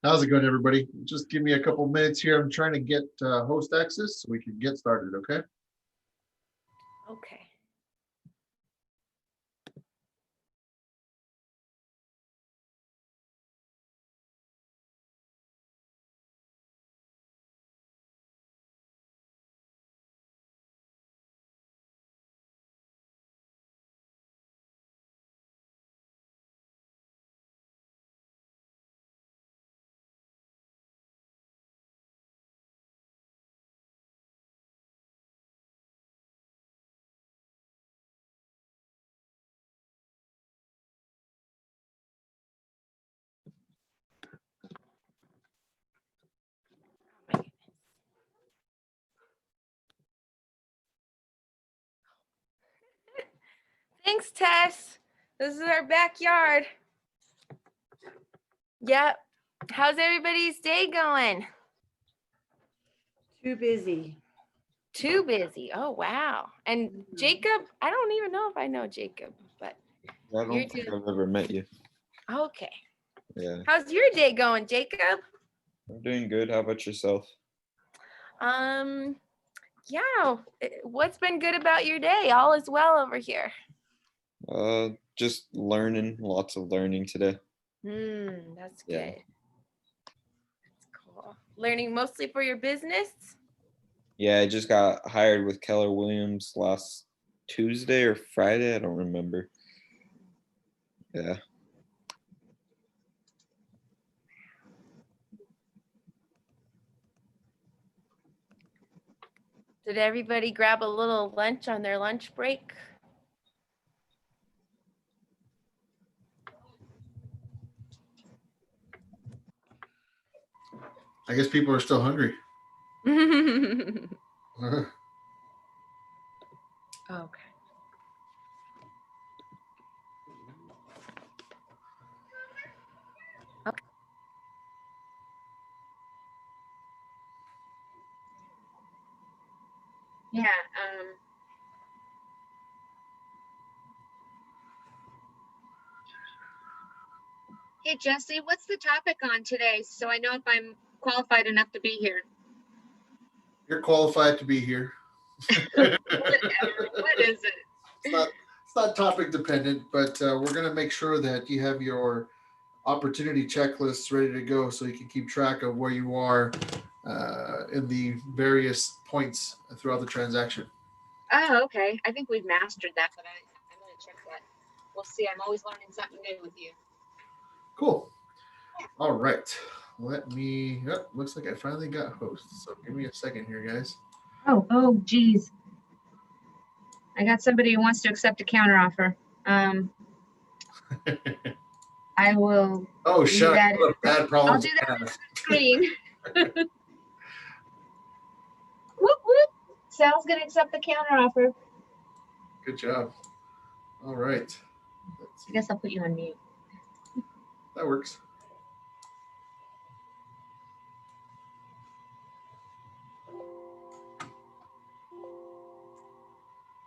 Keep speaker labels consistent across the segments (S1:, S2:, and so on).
S1: How's it going, everybody? Just give me a couple minutes here. I'm trying to get host access so we can get started, okay?
S2: Okay. Thanks, Tess. This is our backyard. Yep. How's everybody's day going?
S3: Too busy.
S2: Too busy. Oh, wow. And Jacob, I don't even know if I know Jacob, but
S4: I
S2: You're
S4: don't think I've ever met you.
S2: okay.
S4: Yeah,
S2: How's your day going, Jacob?
S4: I'm doing good. How about yourself?
S2: Yeah. What's been good about your day? All is well over here.
S4: Just learning, lots of learning today.
S2: That's good.
S4: Yeah.
S2: That's cool. Learning mostly for your business?
S4: Yeah, I just got hired with Keller Williams last Tuesday or Friday. I don't remember. Yeah.
S2: Did everybody grab a little lunch on their lunch break?
S1: I guess people are still hungry.
S2: Okay.
S5: Yeah. Hey, Jesse, what's the topic on today? So I know if I'm qualified enough to be here.
S1: You're qualified to be here.
S5: Whatever. What is it?
S1: It's not topic dependent, but we're going to make sure that you have your opportunity checklists ready to go so you can keep track of where you are in the various points throughout the transaction.
S5: Oh, okay. I think we've mastered that, but I'm going to check that. We'll see. I'm always learning something new with you.
S1: Cool. All right. Let me, looks like I finally got hosts. So give me a second here, guys.
S5: Oh, geez. I got somebody who wants to accept a counteroffer. I will.
S1: Oh,
S5: do
S1: shucks.
S5: that.
S1: What a bad problem
S5: I'll
S1: to
S5: do that
S1: have.
S5: on screen. Whoop, whoop. Sal's going to accept the counteroffer.
S1: Good job. All right. Let's
S5: I
S1: see.
S5: guess I'll put you on mute.
S1: That works.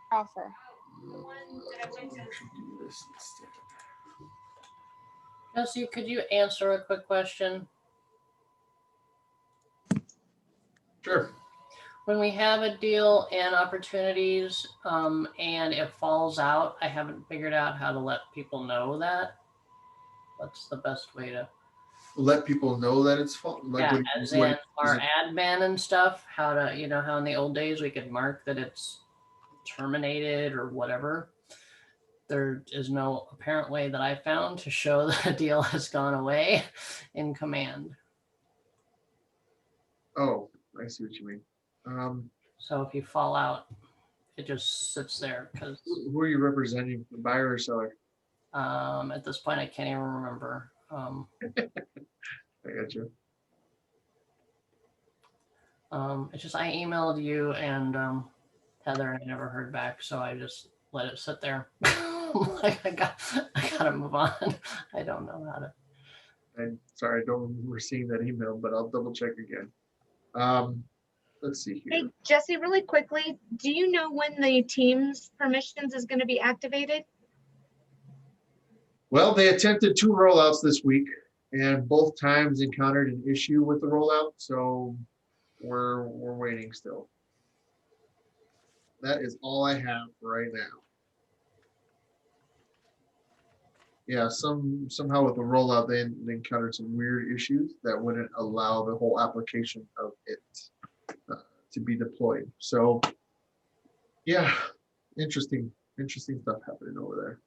S2: Offer.
S1: Do this instead.
S3: Jesse, could you answer a quick question?
S1: Sure.
S3: When we have a deal and opportunities, and it falls out, I haven't figured out how to let people know that. What's the best way to?
S1: Let people know that it's fault. Like
S3: Yeah,
S1: what,
S3: as
S1: what-
S3: in our admin and stuff, how to, how in the old days we could mark that it's terminated or whatever. There is no apparent way that I found to show that a deal has gone away in command.
S1: Oh, I see what you mean.
S3: So if you fall out, it just sits there because
S1: Who are you representing, the buyer or seller?
S3: at this point I can't even remember.
S1: I got you.
S3: It's just I emailed you and Heather and I never heard back, so I just let it sit there. Like I gotta move on. I don't know how to.
S1: I'm sorry, I don't remember seeing that email, but I'll double check again. Let's see here.
S5: Hey, Jesse, really quickly, do you know when the Teams permissions is going to be activated?
S1: Well, they attempted 2 rollouts this week. and both times encountered an issue with the rollout, so we're waiting still. That is all I have for right now. Yeah, somehow with the rollout, they encountered some weird issues that wouldn't allow the whole application of it to be deployed. So, yeah, interesting stuff happening over there.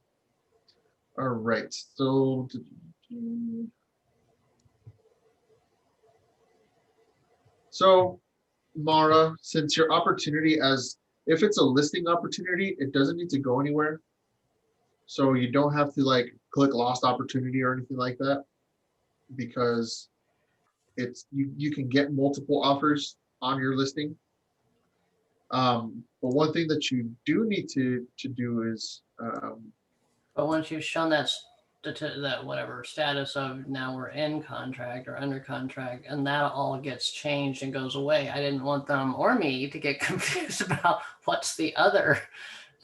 S1: All right, so Mara, since your opportunity if it's a listing opportunity, it doesn't need to go anywhere. So you don't have to like click lost opportunity or anything like that, because you can get multiple offers on your listing. But one thing that you do need to do is
S3: But once you've shown that that whatever status of now we're in contract or under contract, and that all gets changed and goes away, I didn't want them or me to get confused about what's the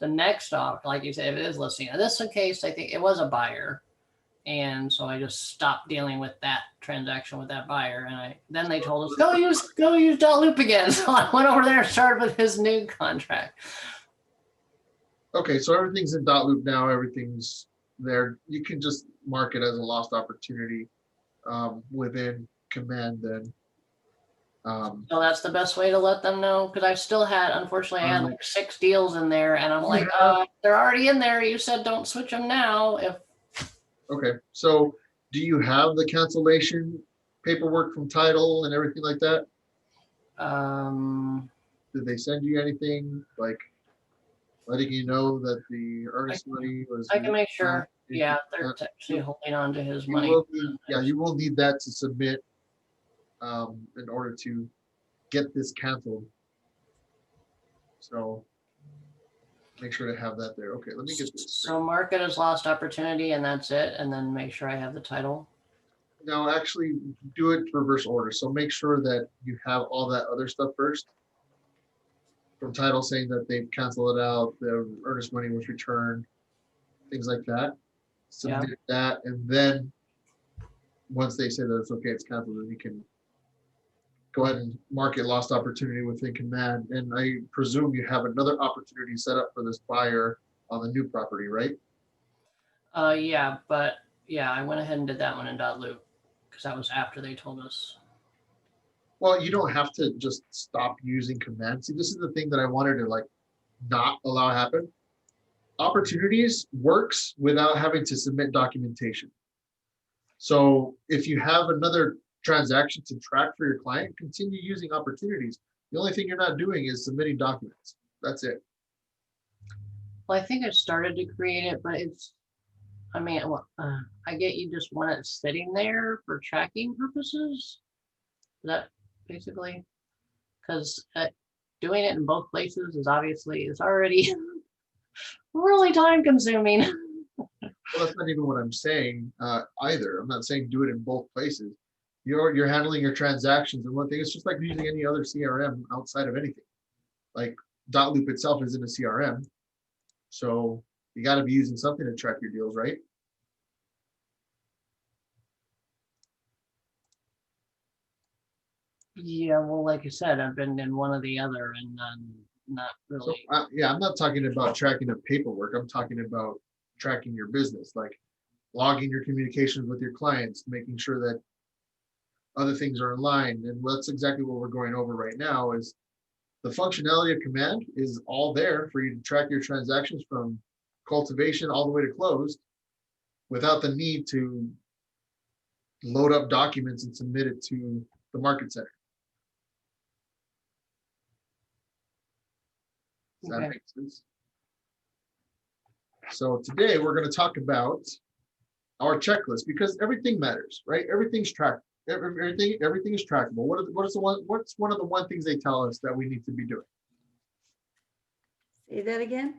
S3: next off. Like you said, if it is listing. In this case, I think it was a buyer, and so I just stopped dealing with that transaction with that buyer. And then they told us go use .loop again. So I went over there and started with his new contract.
S1: okay, so everything's in .loop now. Everything's there. You can just mark it as a lost opportunity within command then.
S3: So that's the best way to let them know, because I still had, unfortunately, I had like 6 deals in there, and I'm like, they're already in there. You said don't switch them now.
S1: Okay, so do you have the cancellation paperwork from title and everything like that? Did they send you anything like letting you know that the earnest money was?
S3: I can make sure. Yeah, they're actually holding on to his money.
S1: You will need that to submit in order to get this canceled. So make sure to have that there. Okay, let me get this.
S3: So mark it as lost opportunity, and that's it. And then make sure I have the title.
S1: No, actually do it reverse order. So make sure that you have all that other stuff first. From title saying that they've canceled it out, the earnest money was returned, things like that. Submit that, and then once they say that it's okay, it's canceled, then you can go ahead and mark it lost opportunity within command. And I presume you have another opportunity set up for this buyer on the new property, right?
S3: Yeah, but yeah, I went ahead and did that one in .loop because that was after they told us.
S1: Well, you don't have to just stop using command. See, this is the thing that I wanted to like not allow happen. Opportunities works without having to submit documentation. So if you have another transaction to track for your client, continue using opportunities. The only thing you're not doing is submitting documents. That's it.
S3: Well, I think I started to create it, but I mean, I get you just want it sitting there for tracking purposes. That basically, because doing it in both places is obviously, it's already really time consuming.
S1: Well, that's not even what I'm saying either. I'm not saying do it in both places. You're handling your transactions, and one thing, it's just like using any other CRM outside of anything. Like .loop itself isn't a CRM, so you got to be using something to track your deals, right?
S3: Yeah, well, like I said, I've been in one or the other, and not
S1: So,
S3: really.
S1: yeah, I'm not talking about tracking of paperwork. I'm talking about tracking your business, like logging your communications with your clients, making sure that other things are in line. And that's exactly what we're going over right now is the functionality of command is all there for you to track your transactions from cultivation all the way to closed without the need to load up documents and submit it to the market center. Does that make sense? So today we're going to talk about our checklist because everything matters, right? Everything's tracked. Everything is trackable. What's one of the things they tell us that we need to be doing?
S6: Say that again.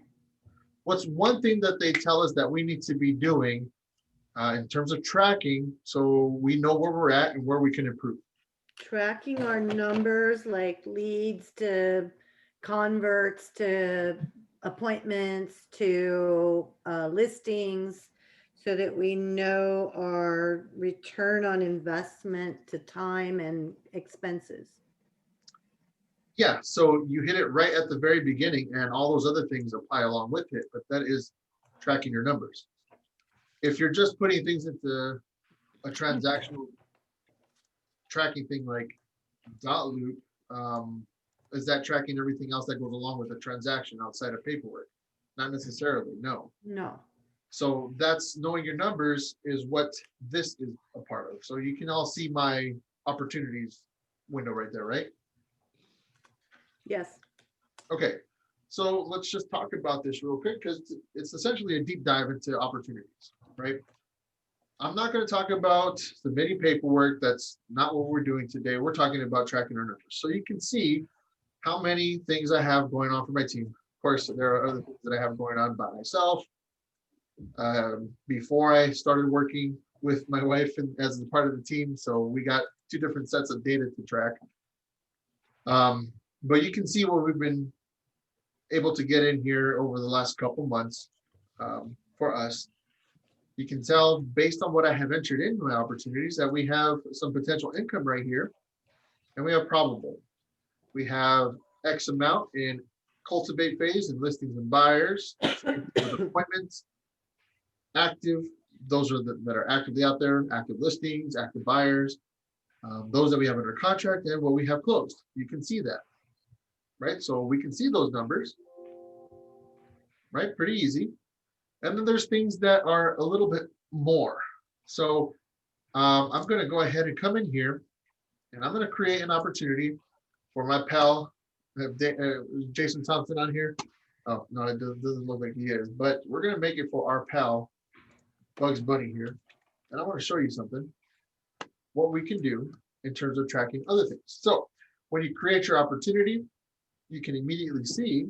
S1: What's one thing that they tell us that we need to be doing in terms of tracking so we know where we're at and where we can improve?
S6: Tracking our numbers like leads to converts to appointments to listings. so that we know our return on investment to time and expenses.
S1: Yeah, so you hit it right at the very beginning, and all those other things apply along with it, but that is tracking your numbers. If you're just putting things into a transactional tracking thing like Dotloop, is that tracking everything else that goes along with the transaction outside of paperwork? Not necessarily, no.
S6: No.
S1: So that's knowing your numbers is what this is a part of. So you can all see my opportunities window right there, right?
S6: Yes.
S1: Okay, so let's just talk about this real quick because it's essentially a deep dive into opportunities, right? I'm not going to talk about submitting paperwork. That's not what we're doing today. We're talking about tracking our numbers. So you can see how many things I have going on for my team. Of course, there are other things that I have going on by myself. Before I started working with my wife and as a part of the team, so we got 2 different sets of data to track. But you can see what we've been able to get in here over the last couple months for us. You can tell based on what I have entered in my opportunities that we have some potential income right here, and we have probable. We have X amount in cultivate phase and listings and buyers, appointments, active. Those are that are actively out there, active listings, active buyers, those that we have under contract, and what we have closed. You can see that, right? So we can see those numbers, right? Pretty easy. And then there's things that are a little bit more. So I'm going to go ahead and come in here, and I'm going to create an opportunity for my pal, Jason Thompson on here. Oh, no, it doesn't look like he is, but we're going to make it for our pal, Bugs Bunny here. And I want to show you something, what we can do in terms of tracking other things. So when you create your opportunity, you can immediately see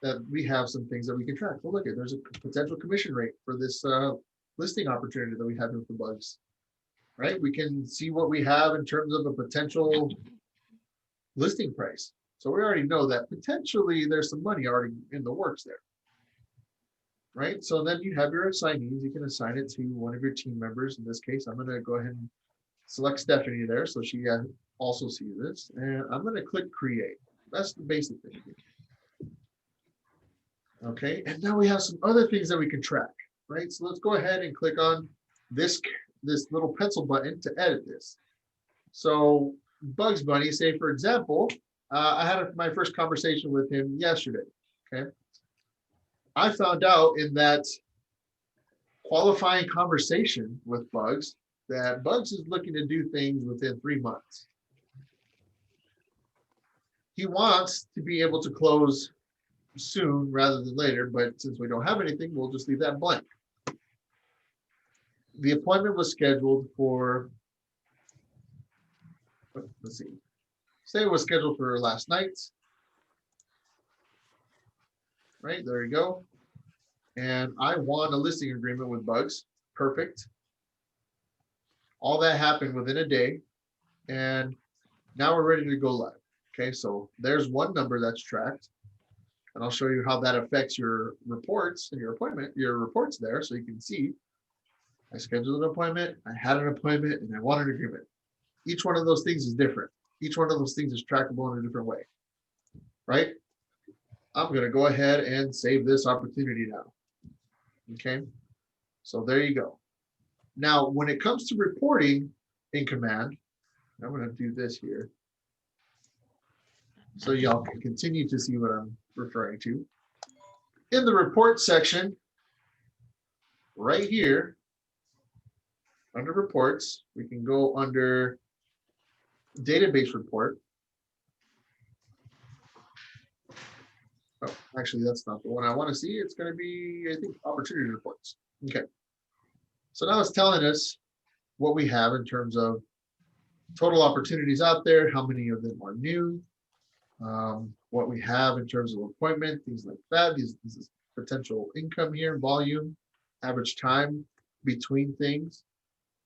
S1: that we have some things that we can track. Well, look at, there's a potential commission rate for this listing opportunity that we have with the Bugs, right? We can see what we have in terms of a potential listing price. So we already know that potentially there's some money already in the works there, right? So then you have your assignees. You can assign it to one of your team members. In this case, I'm going to go ahead and select Stephanie there so she also sees this. And I'm going to click create. That's the basic thing. Okay, and now we have some other things that we can track, right? So let's go ahead and click on this little pencil button to edit this. So Bugs Bunny, say for example, I had my first conversation with him yesterday, okay? I found out in that qualifying conversation with Bugs that Bugs is looking to do things within 3 months. He wants to be able to close soon rather than later, but since we don't have anything, we'll just leave that blank. The appointment was scheduled for, let's see, say it was scheduled for last night. Right, there you go. And I won a listing agreement with Bugs. Perfect. All that happened within a day. And now we're ready to go live. Okay, so there's one number that's tracked. And I'll show you how that affects your reports and your reports there. So you can see I scheduled an appointment, I had an appointment, and I won an agreement. Each one of those things is different. Each one of those things is trackable in a different way, right? I'm going to go ahead and save this opportunity now. Okay, so there you go. Now, when it comes to reporting in Command, I'm going to do this here so y'all can continue to see what I'm referring to. In the report section, right here, under reports, we can go under database report. Oh, actually, that's not the one I want to see. It's going to be, I think, opportunity reports. Okay. So now it's telling us what we have in terms of total opportunities out there, how many of them are new, what we have in terms of appointment, things like that. This is potential income here, volume, average time between things,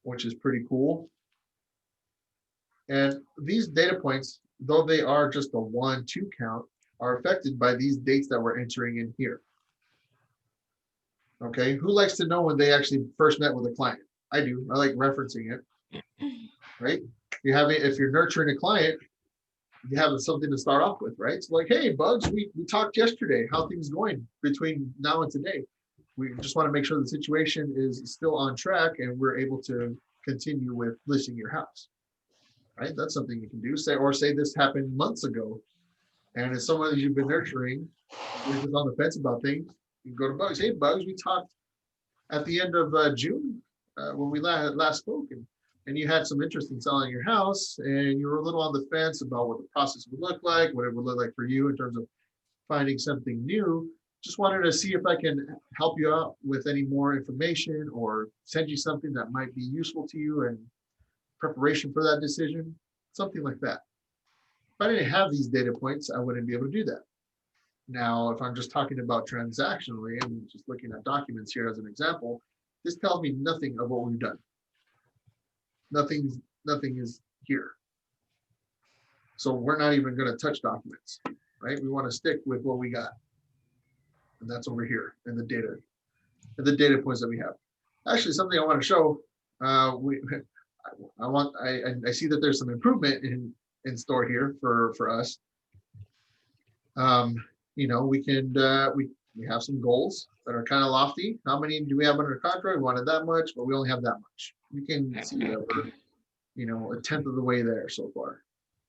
S1: which is pretty cool. And these data points, though they are just a 1-2 count, are affected by these dates that we're entering in here. Okay, who likes to know when they actually first met with a client? I do. I like referencing it, right? You have it if you're nurturing a client, you have something to start off with, right? So like, hey, Bugs, we talked yesterday. How things going between now and today? We just want to make sure the situation is still on track and we're able to continue with listing your house, right? That's something you can do. Say this happened months ago, and as someone that you've been nurturing, you're just on the fence about things. You can go to Bugs. Hey, Bugs, we talked at the end of June when we last spoke, and you had some interest in selling your house, and you were a little on the fence about what the process would look like, what it would look like for you in terms of finding something new. Just wanted to see if I can help you out with any more information or send you something that might be useful to you in preparation for that decision, something like that. If I didn't have these data points, I wouldn't be able to do that. Now, if I'm just talking about transactionally and just looking at documents here as an example, this tells me nothing of what we've done. Nothing is here. So we're not even going to touch documents, right? We want to stick with what we got. And that's over here in the data points that we have. Actually, something I want to show, I see that there's some improvement in store here for us. You know, we have some goals that are kind of lofty. How many do we have under contract? We wanted that much, but we only have that much. You can see that we're, you know, a tenth of the way there so far.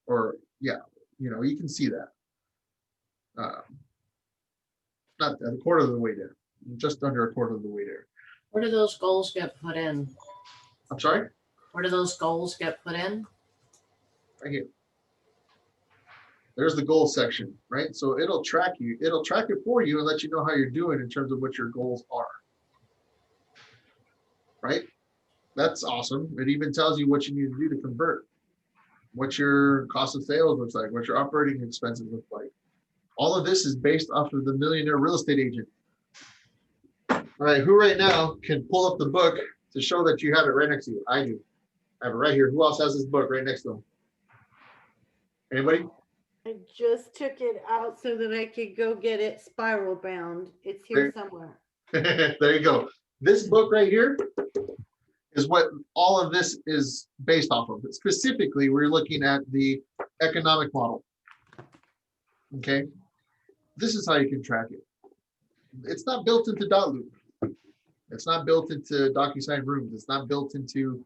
S1: Or yeah, you know, you can see that. Not a quarter of the way there, just under a quarter of the way there.
S3: Where do those goals get put in?
S1: I'm sorry?
S3: Where do those goals get put in?
S1: Right here. There's the goal section, right? So it'll track you. It'll track it for you and let you know how you're doing in terms of what your goals are. Right? That's awesome. It even tells you what you need to do to convert, what your cost of sales looks like, what your operating expenses look like. All of this is based off of the Millionaire Real Estate Agent. All right, who right now can pull up the book to show that you have it right next to you? I do. I have it right here. Who else has this book right next to them? Anybody?
S6: I just took it out so that I could go get it spiral bound. It's here somewhere.
S1: There you go. This book right here is what all of this is based off of. But specifically, we're looking at the economic model. Okay. This is how you can track it. It's not built into Dotloop. It's not built into DocuSign Rooms. It's not built into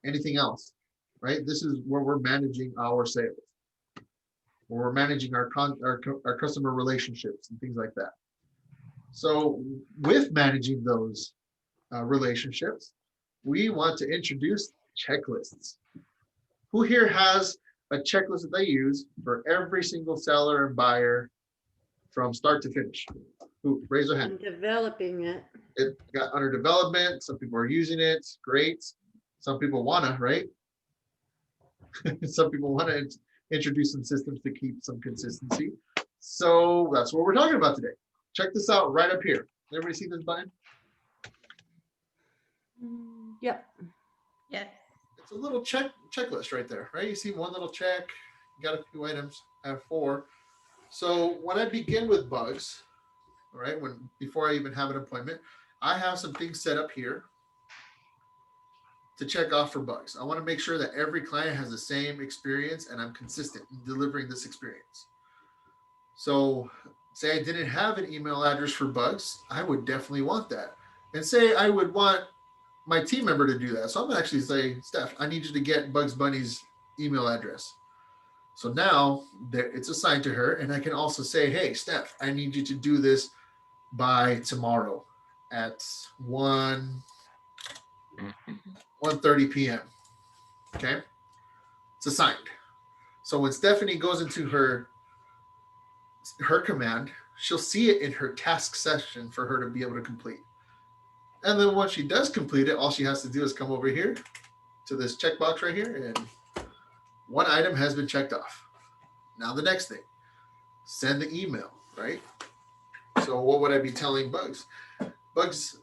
S1: anything else, right? This is where we're managing our sales, where we're managing our customer relationships and things like that. So with managing those relationships, we want to introduce checklists. Who here has a checklist that they use for every single seller and buyer from start to finish? Who, raise their hand.
S6: I'm developing it.
S1: It got under development. Some people are using it. Great. Some people wanna, right? Some people want to introduce some systems to keep some consistency. So that's what we're talking about today. Check this out right up here. Everybody see this button?
S6: Yep.
S2: Yes.
S1: It's a little checklist right there, right? You see one little check, you got a few items, I have 4. So when I begin with Bugs, all right, before I even have an appointment, I have some things set up here to check off for Bugs. I want to make sure that every client has the same experience and I'm consistent in delivering this experience. So say I didn't have an email address for Bugs, I would definitely want that. And say I would want my team member to do that. So I'm gonna actually say, Steph, I need you to get Bugs Bunny's email address. So now it's assigned to her, and I can also say, hey, Steph, I need you to do this by tomorrow at 1:30 p.m. Okay, it's assigned. So when Stephanie goes into her command, she'll see it in her task section for her to be able to complete. And then once she does complete it, all she has to do is come over here to this checkbox right here, and one item has been checked off. Now the next thing, send the email, right? So what would I be telling Bugs? Bugs,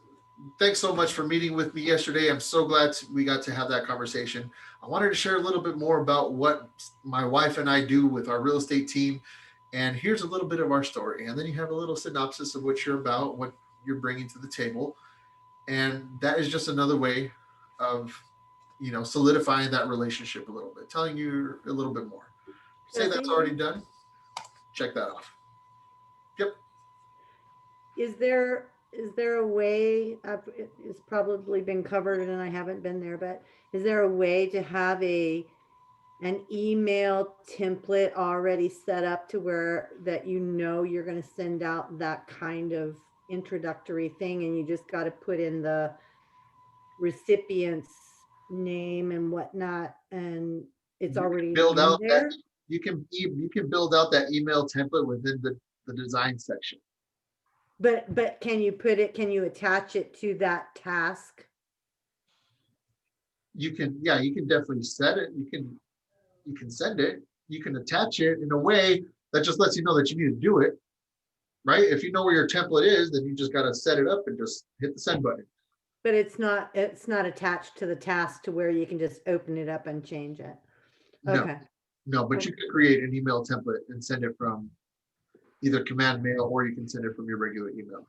S1: thanks so much for meeting with me yesterday. I'm so glad we got to have that conversation. I wanted to share a little bit more about what my wife and I do with our real estate team. And here's a little bit of our story. And then you have a little synopsis of what you're about, what you're bringing to the table. And that is just another way of, solidifying that relationship a little bit, telling you a little bit more. Say that's already done, check that off. Yep.
S6: Is there a way, it's probably been covered and I haven't been there, but is there a way to have an email template already set up to where that you're going to send out that kind of introductory thing and you just got to put in the recipient's name and whatnot and it's
S1: You can
S6: already
S1: build
S6: in
S1: out
S6: there?
S1: that you can build out that email template within the design section.
S6: But can you attach it to that task?
S1: You can definitely set it. You can send it, you can attach it in a way that just lets you know that you need to do it. Right? If you know where your template is, then you just got to set it up and just hit the send button.
S6: But it's not attached to the task to where you can just open it up and change it.
S1: No.
S6: Okay.
S1: No, but you can create an email template and send it from either command mail or you can send it from your regular email.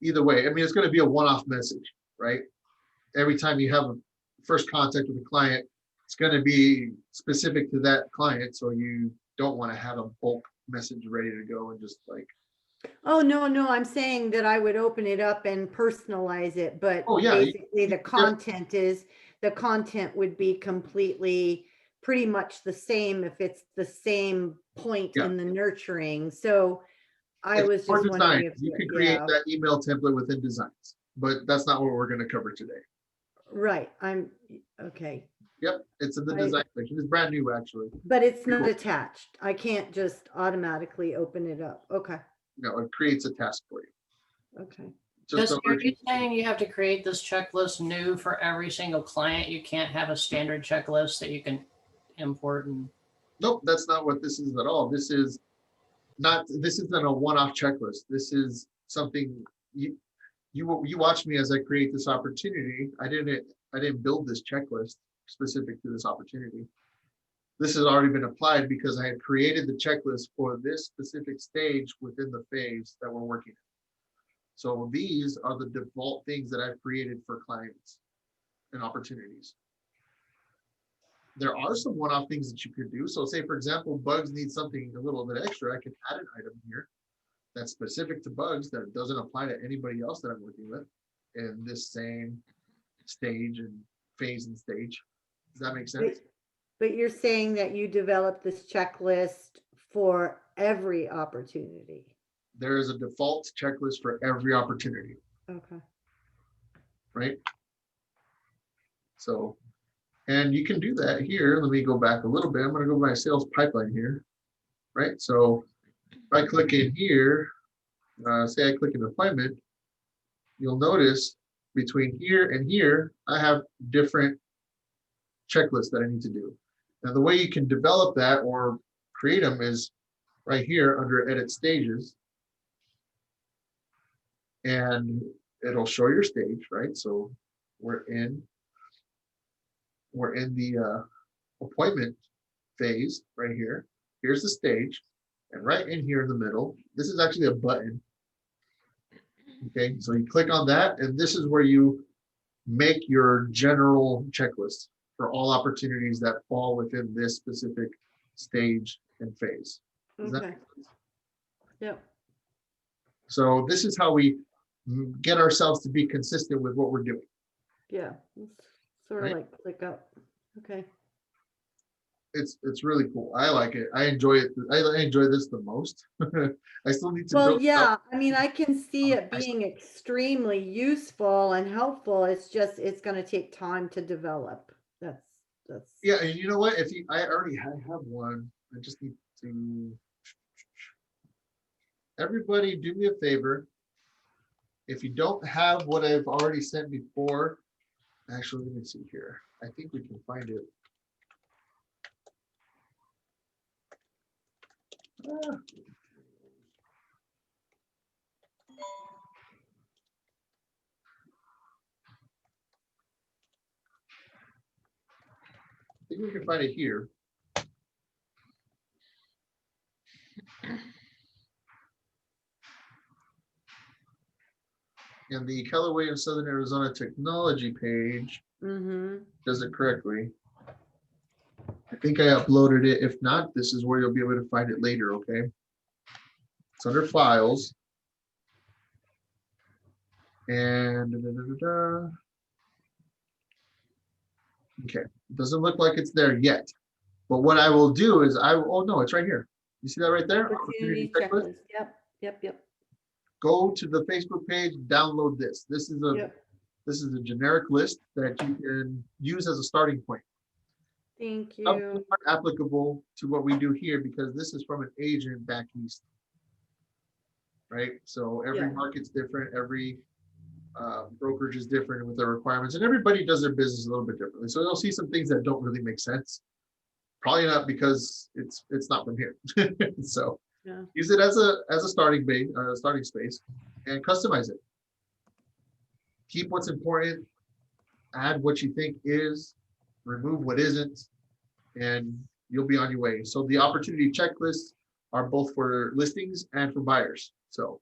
S1: Either way, I mean, it's going to be a one-off message, right? Every time you have a first contact with a client, it's going to be specific to that client. So you don't want to have a bulk message ready to go and just like.
S6: Oh, no, I'm saying that I would open it up and personalize it, but
S1: Oh, yeah,
S6: basically the content would be completely pretty much the same if it's the same point
S1: Yeah.
S6: in the nurturing. So I
S1: It's
S6: was
S1: for
S6: just wondering
S1: design.
S6: if
S1: You can create that email template within designs, but that's not what we're going to cover today.
S6: right. Okay.
S1: Yep, it's in the design section. It's brand new, actually.
S6: But it's not attached. I can't just automatically open it up. Okay.
S1: No, it creates a task for you.
S6: Okay.
S1: Just
S3: Jessica, are you saying you have to create this checklist new for every single client? You can't have a standard checklist that you can import and.
S1: Nope, that's not what this is at all. This isn't a one-off checklist. This is something you watch me as I create this opportunity. I didn't build this checklist specific to this opportunity. This has already been applied because I had created the checklist for this specific stage within the phase that we're working in. So these are the default things that I've created for clients and opportunities. There are some one-off things that you could do. So say, for example, Bugs needs something a little bit extra. I can add an item here that's specific to Bugs that doesn't apply to anybody else that I'm working with in this same stage and phase and stage. Does that make sense?
S6: But you're saying that you developed this checklist for every opportunity.
S1: There is a default checklist for every opportunity.
S6: Okay.
S1: Right? So, and you can do that here. Let me go back a little bit. I'm going to go to my sales pipeline here. Right? So if I click in here, say I click an appointment, you'll notice between here and here, I have different checklists that I need to do. Now, the way you can develop that or create them is right here under edit stages. And it'll show your stage, right? So we're in the appointment phase right here. Here's the stage. And right in here in the middle, this is actually a button. Okay, so you click on that, and this is where you make your general checklist for all opportunities that fall within this specific stage and phase. Does that
S6: Okay.
S1: make sense?
S6: Yep.
S1: So this is how we get ourselves to be consistent with what we're doing.
S6: Yeah. It's sort of
S1: Right.
S6: like click up. Okay.
S1: It's really cool. I like it. I enjoy it. I enjoy this the most. I still need to
S6: Well,
S1: build it
S6: yeah,
S1: up.
S6: I mean, I can see it
S1: I-
S6: being extremely useful and helpful. It's going to take time to develop. That's
S1: Yeah, and you know what? I already have one. I just need to. Everybody, do me a favor. If you don't have what I've already sent before, actually, let me see here. I think we can find it. Ah. I think we can find it here. And the Keller Williams Southern Arizona Technology page
S6: Mm-hmm.
S1: does it correctly. I think I uploaded it. If not, this is where you'll be able to find it later, okay? It's under files. And okay, it doesn't look like it's there yet. But what I will do is oh no, it's right here. You see that right there?
S6: Opportunity
S1: Opportunity checklist.
S6: checklist. Yep, yep, yep,
S1: Go to the Facebook page, download this. This is a
S6: yep.
S1: generic list that you can use as a starting point.
S6: Thank
S1: Some
S6: you.
S1: aren't applicable to what we do here because this is from an agent back east. Right? So every
S6: Yeah.
S1: market's different, every brokerage is different with their requirements, and everybody does their business a little bit differently. So you'll see some things that don't really make sense. Probably not because it's not from here. So
S6: Yeah.
S1: use it as a starting base, starting space, and customize it. Keep what's important, add what you think is, remove what isn't, and you'll be on your way. So the opportunity checklists are both for listings and for buyers. So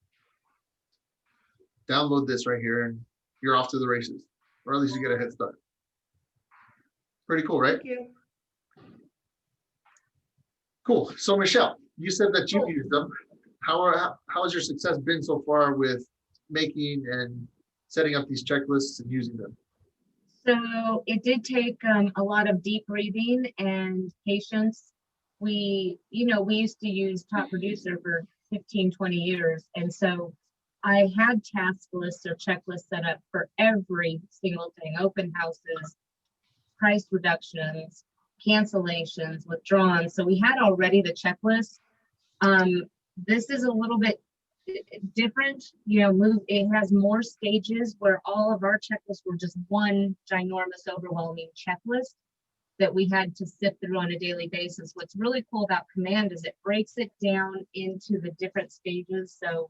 S1: download this right here and you're off to the races, or at least you get a head start. Pretty cool, right?
S6: Thank you.
S1: Cool. So Michelle, you said that you've used them. How has your success been so far with making and setting up these checklists and using them?
S7: So it did take a lot of deep breathing and patience. We used to use Top Producer for 15, 20 years. And so I had task lists or checklists set up for every single thing: open houses, price reductions, cancellations, withdrawals. So we had already the checklist. This is a little bit different, it has more stages where all of our checklists were just one ginormous, overwhelming checklist that we had to sift through on a daily basis. What's really cool about Command is it breaks it down into the different stages. So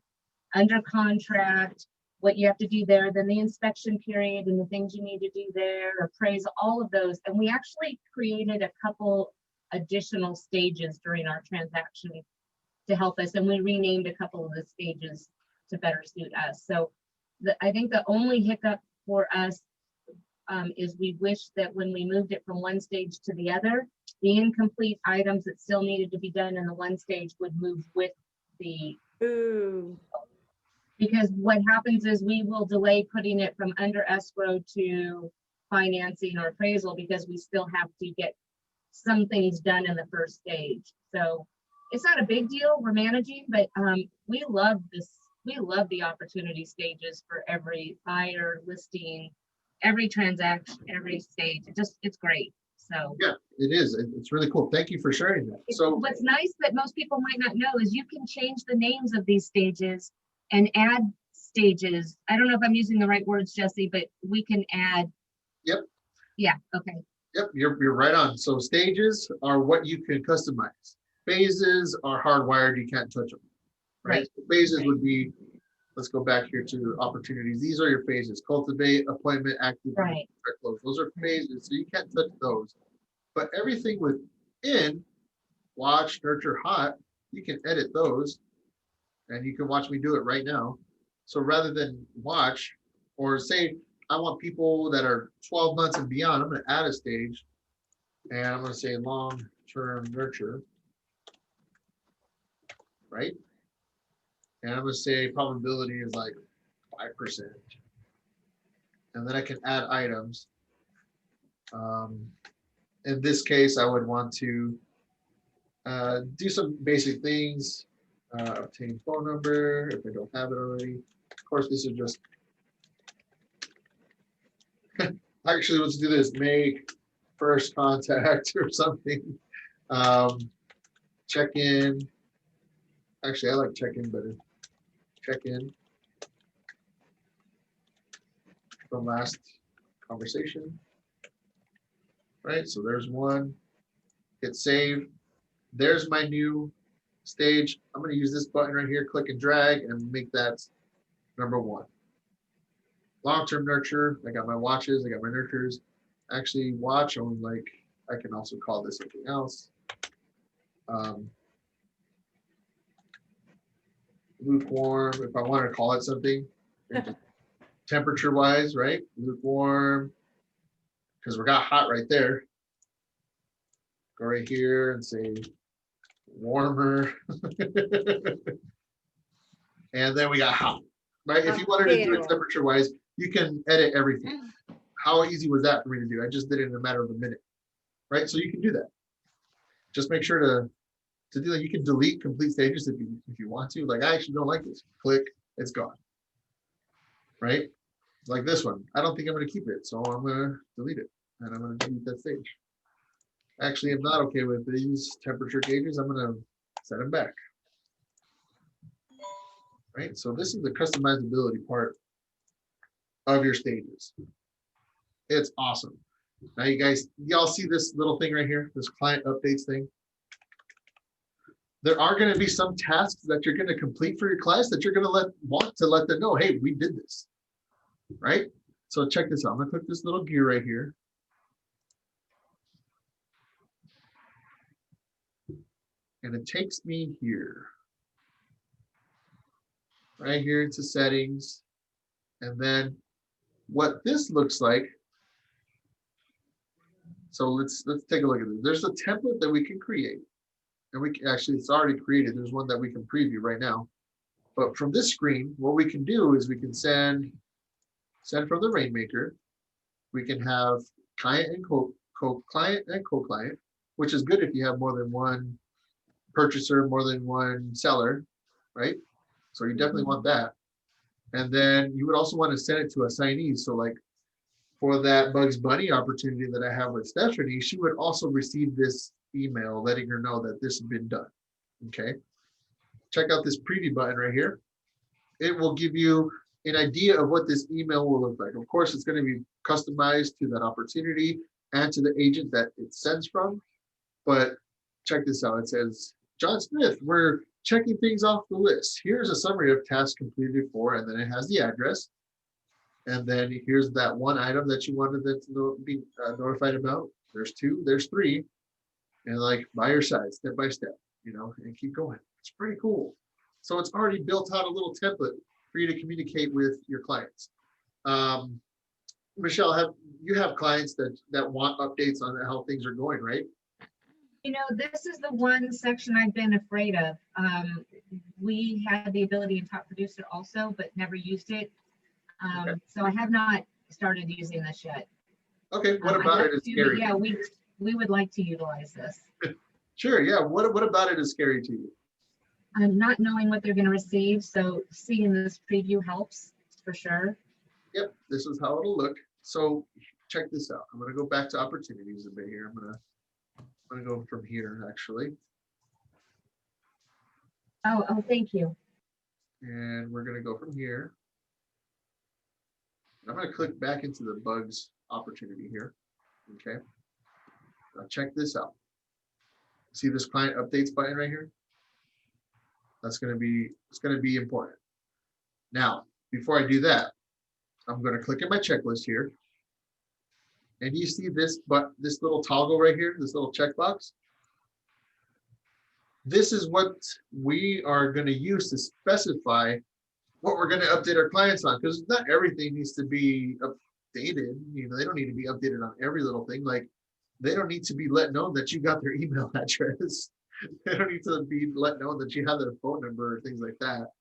S7: under contract, what you have to do there, then the inspection period and the things you need to do there, appraisal, all of those. And we actually created a couple additional stages during our transaction to help us, and we renamed a couple of the stages to better suit us. So I think the only hiccup for us is we wish that when we moved it from one stage to the other, the incomplete items that still needed to be done in the one stage would move with the,
S6: Ooh.
S7: because what happens is we will delay putting it from under escrow to financing or appraisal because we still have to get some things done in the first stage. So it's not a big deal, we're managing, but we love this. We love the opportunity stages for every buyer, listing, every transaction, every stage. It's great. So
S1: Yeah, it is. It's really cool. Thank you for sharing that. So
S7: what's nice that most people might not know is you can change the names of these stages and add stages. I don't know if I'm using the right words, Jesse, but we can add.
S1: Yep.
S7: Yeah, okay.
S1: Yep, you're right on. So stages are what you can customize. Phases are hardwired, you can't touch them. Right?
S7: Right.
S1: So phases
S7: Right.
S1: would be, let's go back here to opportunities. These are your phases: cultivate, appointment, active,
S7: Right.
S1: close. Those are phases, so you can't touch those. But everything within watch, nurture, hot, you can edit those, and you can watch me do it right now. So rather than watch, or say I want people that are 12 months and beyond, I'm going to add a stage, and I'm going to say long-term nurture, right? And I'm going to say probability is like 5%. And then I can add items. In this case, I would want to do some basic things, obtain phone number if I don't have it already. Of course, this is just, actually, let's do this, make first contact or something. Check in. Actually, I like check in better. Check in from last conversation. Right, so there's one. Hit save. There's my new stage. I'm going to use this button right here, click and drag, and make that number one. Long-term nurture. I got my watches. I got my nurtures. Actually, watch on, like, I can also call this something else. Lukewarm, if I want to call it something. temperature wise, right? Lukewarm, because we got hot right there. Go right here and say warmer. And then we got hot, right? If you wanted to do it
S6: Potato.
S1: temperature wise, you can edit everything. How easy was that for me to do? I just did it in a matter of a minute, right? So you can do that. Just make sure to do that. You can delete complete stages if you want to. Like, I actually don't like this. Click, it's gone. Right? Like this one. I don't think I'm going to keep it, so I'm going to delete it, and I'm going to delete that stage. Actually, I'm not okay with these temperature gauges. I'm going to set them back. Right? So this is the customizability part of your stages. It's awesome. Now you guys, y'all see this little thing right here, this client updates thing? There are going to be some tasks that you're going to complete for your clients that you're going to want to let them know, hey, we did this, right? So check this out. I'm going to click this little gear right here. And it takes me here. Right here into settings. And then what this looks like. So let's take a look at this. There's a template that we can create. And we can actually, it's already created. There's one that we can preview right now. But from this screen, what we can do is we can send from the Rainmaker. We can have client and client and co-client, which is good if you have more than one purchaser, more than one seller, right? So you definitely want that. And then you would also want to send it to assignees. So like for that Bugs Bunny opportunity that I have with Stephanie, she would also receive this email letting her know that this has been done. Okay. Check out this preview button right here. It will give you an idea of what this email will look like. Of course, it's going to be customized to that opportunity and to the agent that it sends from. But check this out. It says, John Smith, we're checking things off the list. Here's a summary of tasks completed for, and then it has the address. And then here's that one item that you wanted them to be notified about. There's two, there's three. And like by your side, step by step, and keep going. It's pretty cool. So it's already built out a little template for you to communicate with your clients. Michelle, you have clients that want updates on how things are going, right?
S7: This is the one section I've been afraid of. We had the ability in Top Producer also, but never used it.
S1: Okay.
S7: So I have not started using this yet.
S1: Okay, what about it is scary?
S7: Yeah, we would like to utilize this.
S1: Sure, yeah. What about it is scary to you?
S7: Not knowing what they're going to receive, so seeing this preview helps for sure.
S1: Yep, this is how it'll look. So check this out. I'm going to go back to opportunities a bit here. I'm going to go from here actually.
S7: Oh, thank you.
S1: And we're going to go from here. I'm going to click back into the bugs opportunity here. Okay. Now check this out. See this client updates button right here? It's going to be important. Now, before I do that, I'm going to click in my checklist here. And you see this little toggle right here, this little checkbox. This is what we are going to use to specify what we're going to update our clients on, because not everything needs to be updated. They don't need to be updated on every little thing. Like they don't need to be let know that you got their email address. They don't need to be let know that you have their phone number or things like that.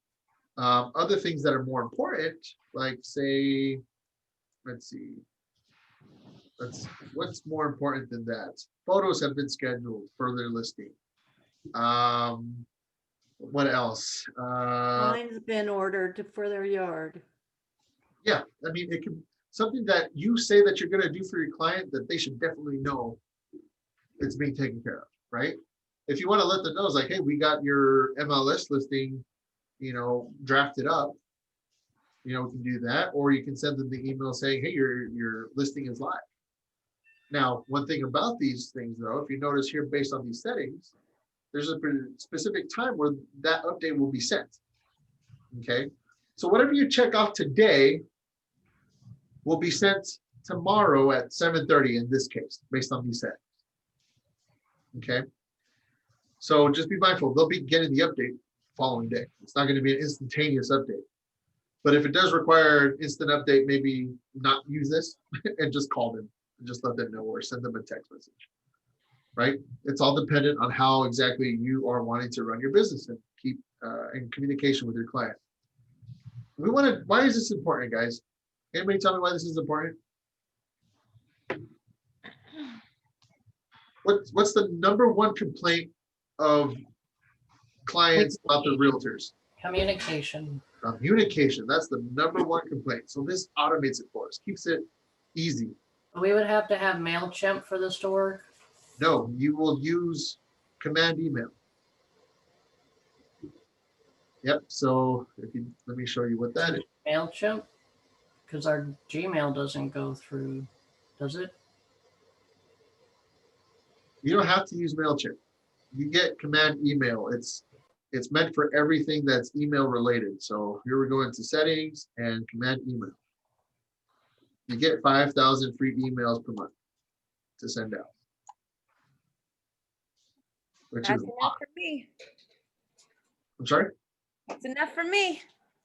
S1: Other things that are more important, like say, let's see, what's more important than that? Photos have been scheduled for their listing. What else?
S6: Mine's been ordered for their yard.
S1: Yeah, I mean, it can something that you say that you're going to do for your client that they should definitely know it's being taken care of, right? If you want to let them know, it's like, hey, we got your MLS listing, drafted up. We can do that, or you can send them the email saying, hey, your listing is live. Now, one thing about these things, though, if you notice here, based on these settings, there's a specific time where that update will be sent. Okay, so whatever you check off today will be sent tomorrow at 7:30 in this case, based on these settings. Okay, so just be mindful, they'll be getting the update following day. It's not going to be an instantaneous update. But if it does require instant update, maybe not use this and just call them and just let them know or send them a text message. Right? It's all dependent on how exactly you are wanting to run your business and keep in communication with your client. Why is this important, guys? Anybody tell me why this is important? What's the number one complaint of clients about the realtors?
S3: Communication.
S1: Communication. That's the number one complaint. So this automates it for us, keeps it easy.
S3: We would have to have MailChimp for this to work.
S1: No, you will use command email. Yep. So let me show you what that is.
S3: MailChimp, because our Gmail doesn't go through, does it?
S1: You don't have to use MailChimp. You get command email. It's meant for everything that's email related. So here we go into settings and command email. You get 5,000 free emails per month to send out. Which
S2: That's
S1: is a
S2: enough
S1: lot.
S2: for me.
S1: I'm sorry?
S2: That's enough for me.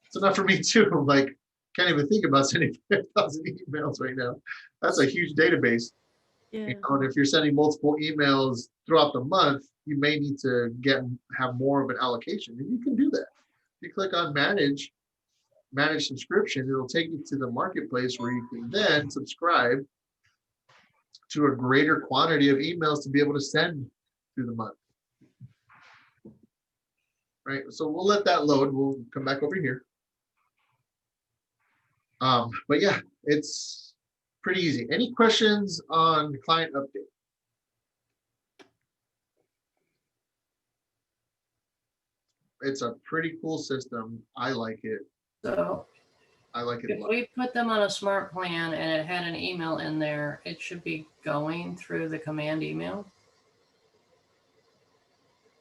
S1: It's enough for me too. I'm like, can't even think about sending 5,000 emails right now. That's a huge database.
S6: Yeah.
S1: You know, and if you're sending multiple emails throughout the month, you may need to have more of an allocation, and you can do that. If you click on manage subscription, it'll take you to the marketplace where you can then subscribe to a greater quantity of emails to be able to send through the month. Right, so we'll let that load. We'll come back over here. But yeah, it's pretty easy. Any questions on the client update? It's a pretty cool system. I like it.
S3: So
S1: I like it a
S3: if
S1: lot.
S3: we put them on a smart plan and it had an email in there, it should be going through the command email.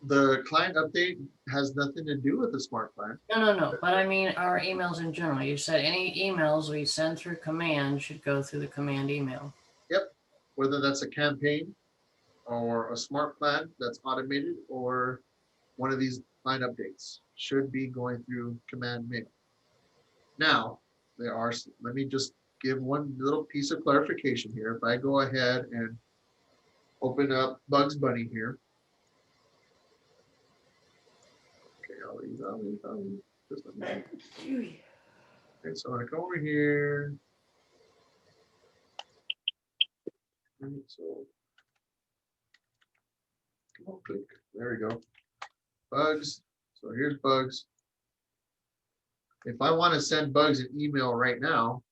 S1: The client update has nothing to do with the smart plan.
S3: No. But I mean, our emails in general. You said any emails we send through command should go through the command email.
S1: Yep. Whether that's a campaign or a smart plan that's automated or one of these client updates should be going through command mail. Now, let me just give one little piece of clarification here. If I go ahead and open up Bugs Bunny here. Okay, I'll leave. Just let me. Okay, so I go over here. So, come on, click. There we go. Bugs. So here's Bugs. If I want to send Bugs an email right now,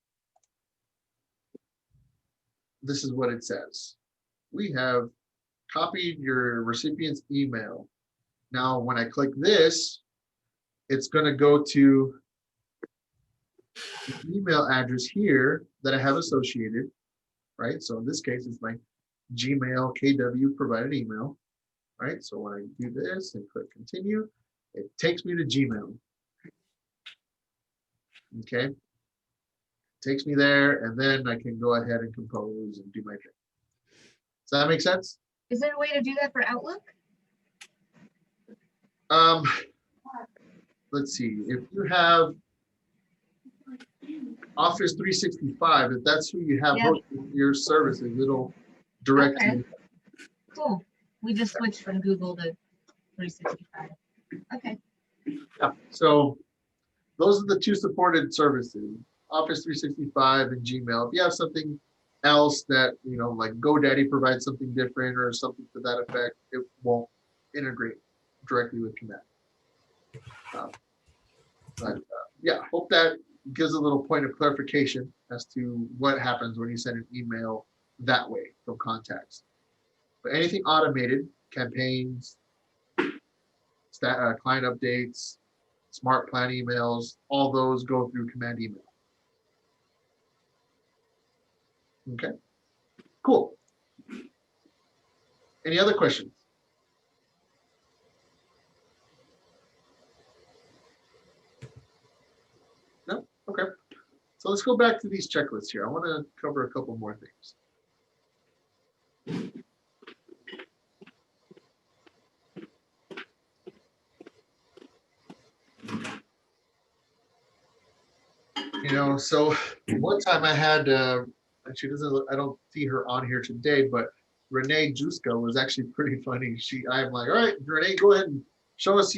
S1: this is what it says. We have copied your recipient's email. Now, when I click this, it's going to go to the email address here that I have associated, right? So in this case, it's my Gmail KW provided email, right? So when I do this and click continue, it takes me to Gmail. Okay. Takes me there, and then I can go ahead and compose and do my thing. Does that make sense?
S7: Is there a way to do that for Outlook?
S1: Let's see. If you have Office 365, if that's who you have
S7: Yeah.
S1: hosting your services, it'll direct
S7: Okay.
S1: you.
S7: Cool. We just switched from Google to 365. Okay.
S1: Yeah. So those are the two supported services, Office 365 and Gmail. If you have something else that, like GoDaddy provides something different or something to that effect, it won't integrate directly with Command. Yeah, hope that gives a little point of clarification as to what happens when you send an email that way from contacts. But anything automated, campaigns, client updates, smart plan emails, all those go through command email. Okay, cool. Any other questions? No? Okay. So let's go back to these checklists here. I want to cover a couple more things. You know, so one time I had, and she doesn't, I don't see her on here today, but Renee Juska was actually pretty funny. I'm like, all right, Renee, go ahead and show us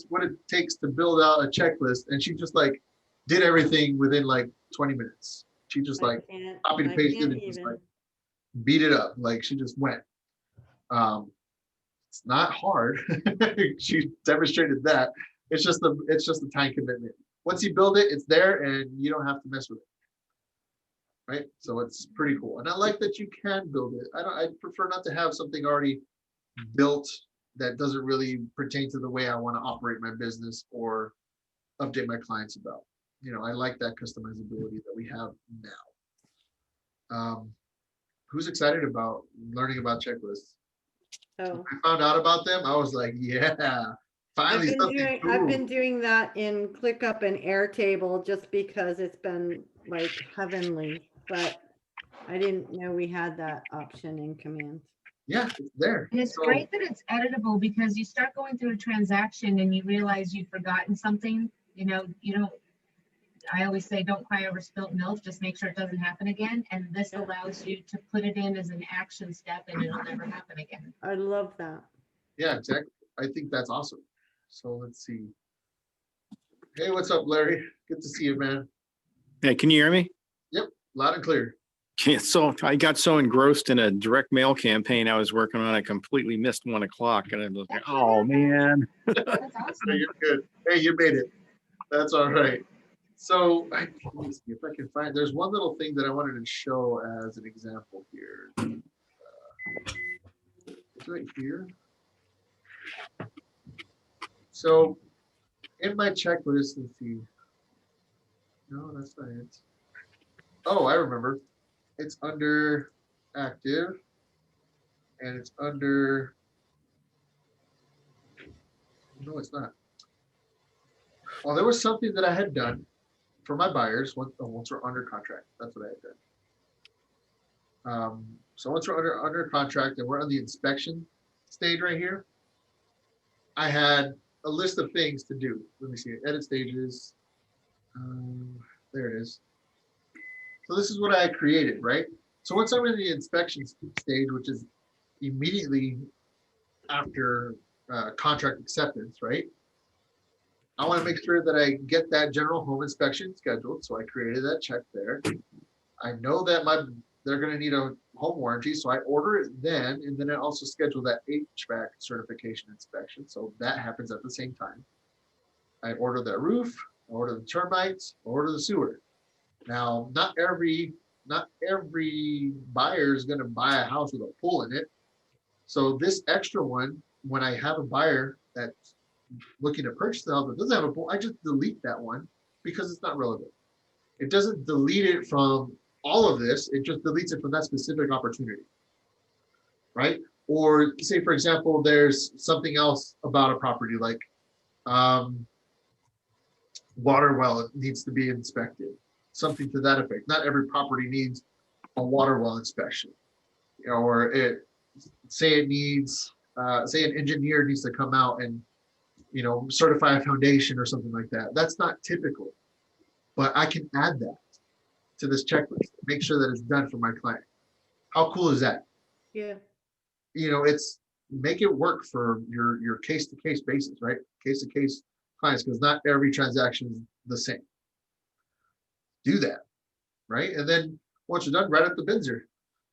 S1: what it takes to build out a checklist. And she just like did everything within like 20 minutes. She just
S6: I
S1: like
S6: can't-
S1: copied and
S6: I
S1: pasted
S6: can't
S1: and just
S6: even.
S1: like beat it up. Like she just went. It's not hard. She demonstrated that. It's just the time commitment. Once you build it, it's there and you don't have to mess with it. Right? So it's pretty cool. And I like that you can build it. I prefer not to have something already built that doesn't really pertain to the way I want to operate my business or update my clients about. You know, I like that customizability that we have now. Who's excited about learning about checklists?
S6: Oh.
S1: I found out about them. I was like, yeah, finally something cool.
S6: I've been doing that in ClickUp and Airtable just because it's been like heavenly, but I didn't know we had that option in Command.
S1: Yeah, it's there.
S7: And it's
S1: So,
S7: great that it's editable because you start going through a transaction and you realize you've forgotten something, you don't, I always say, don't cry over spilt milk, just make sure it doesn't happen again. And this allows you to put it in as an action step and it'll never happen again.
S6: I love that.
S1: yeah, exactly. I think that's awesome. So let's see. Hey, what's up, Larry? Good to see you, man.
S8: Yeah, can you hear me?
S1: Loud and clear.
S8: Yeah, so I got so engrossed in a direct mail campaign I was working on, I completely missed 1 o'clock and I was like, oh man.
S7: That's
S1: No,
S7: awesome.
S1: you're good. Hey, you made it. That's all right. So let me see if I can find, there's one little thing that I wanted to show as an example here. It's right here. So in my checklist, let's see. No, that's not it. Oh, I remember. It's under active and it's under, no, it's not. Well, there was something that I had done for my buyers once we're under contract. That's what I had done. So once we're under contract and we're on the inspection stage right here, I had a list of things to do. Let me see, edit stages. There it is. So this is what I created, right? So once I'm in the inspection stage, which is immediately after contract acceptance, right? I want to make sure that I get that general home inspection scheduled. So I created that check there. I know that they're going to need a home warranty. So I order it then, and then I also schedule that HVAC certification inspection. So that happens at the same time. I order that roof, I order the termites, I order the sewer. Now, not every buyer is going to buy a house with a pool in it. So this extra one, when I have a buyer that's looking to purchase the house that doesn't have a pool, I just delete that one because it's not relevant. It doesn't delete it from all of this. It just deletes it from that specific opportunity, right? Or say, for example, there's something else about a property like water well needs to be inspected, something to that effect. Not every property needs a water well inspection, or say an engineer needs to come out and certify a foundation or something like that. That's not typical, but I can add that to this checklist, make sure that it's done for my client. How cool is that?
S6: Yeah.
S1: It's make it work for your case-to-case basis, right? Case-to-case clients, because not every transaction is the same. Do that, right? And then once you're done, write up the Binzer.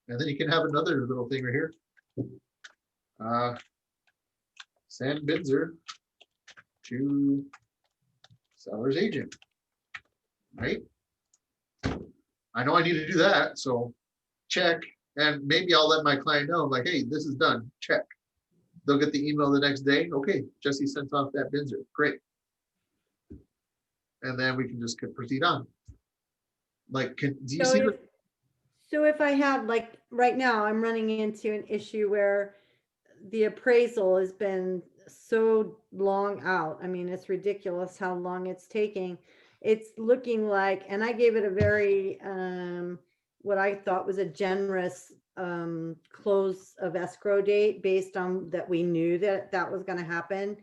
S1: And then you can have another little thing right here. Send Binzer to seller's agent, right? I know I need to do that, so check. And maybe I'll let my client know, like, hey, this is done, check. They'll get the email the next day. Okay, Jesse sent off that Binzer, great. And then we can just proceed on. Like, do you see what?
S6: So if I have, like, right now, I'm running into an issue where the appraisal has been so long out. I mean, it's ridiculous how long it's taking. It's looking like, and I gave it a very, what I thought was a generous close of escrow date based on that we knew that was going to happen.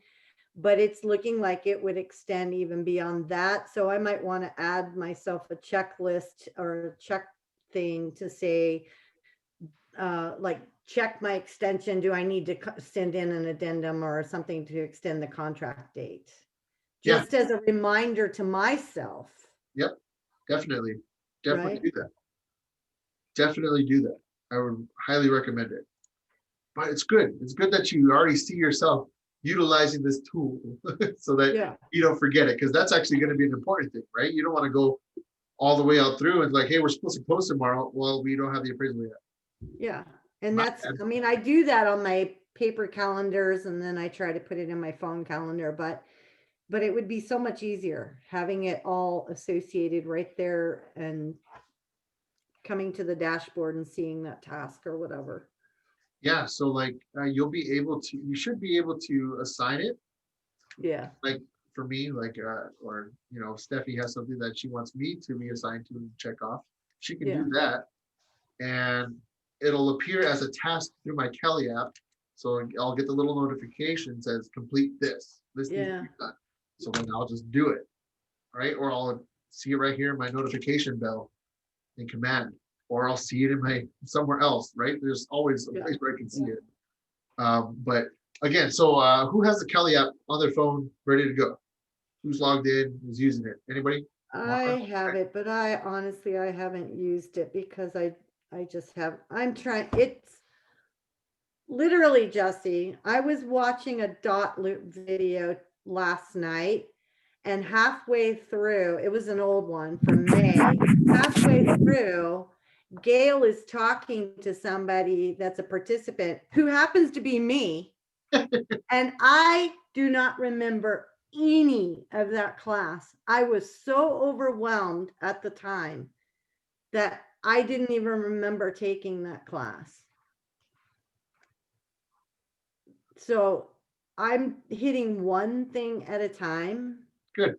S6: but it's looking like it would extend even beyond that. So I might want to add myself a checklist or a check thing to say, like, check my extension. Do I need to send in an addendum or something to extend the contract date?
S1: Yeah.
S6: Just as a reminder to myself.
S1: Definitely. Definitely
S6: Right.
S1: do that. Definitely do that. I would highly recommend it. But it's good. It's good that you already see yourself utilizing this tool so that
S6: Yeah.
S1: you don't forget it, because that's actually going to be an important thing, right? You don't want to go all the way out through and like, hey, we're supposed to close tomorrow. Well, we don't have the appraisal yet.
S6: Yeah. And
S1: My
S6: that's,
S1: bad.
S6: I mean, I do that on my paper calendars and then I try to put it in my phone calendar, but it would be so much easier having it all associated right there and coming to the dashboard and seeing that task or whatever.
S1: Yeah. So like you should be able to assign it.
S6: Yeah.
S1: Like for me, like, or, you know, Steffi has something that she wants me to be assigned to and check off. She can
S6: Yeah.
S1: do that. And it'll appear as a task through my Kelly app. So I'll get the little notification says complete this. This needs to
S6: Yeah.
S1: be done. So then I'll just do it. Right. Or I'll see it right here in my notification bell in command, or I'll see it in my somewhere else. Right. There's always a
S6: Yeah.
S1: place where I can see it. But again, so who has the Kelly app on their phone ready to go? Who's logged in? Who's using it? Anybody?
S6: I have it, but I honestly, I haven't used it because I just have, I'm trying, it's literally, Jesse, I was watching a dot loop video last night and halfway through, it was an old one from May, halfway through, Gail is talking to somebody that's a participant who happens to be me. And I do not remember any of that class. I was so overwhelmed at the time that I didn't even remember taking that class. So I'm hitting one thing at a time.
S1: Good.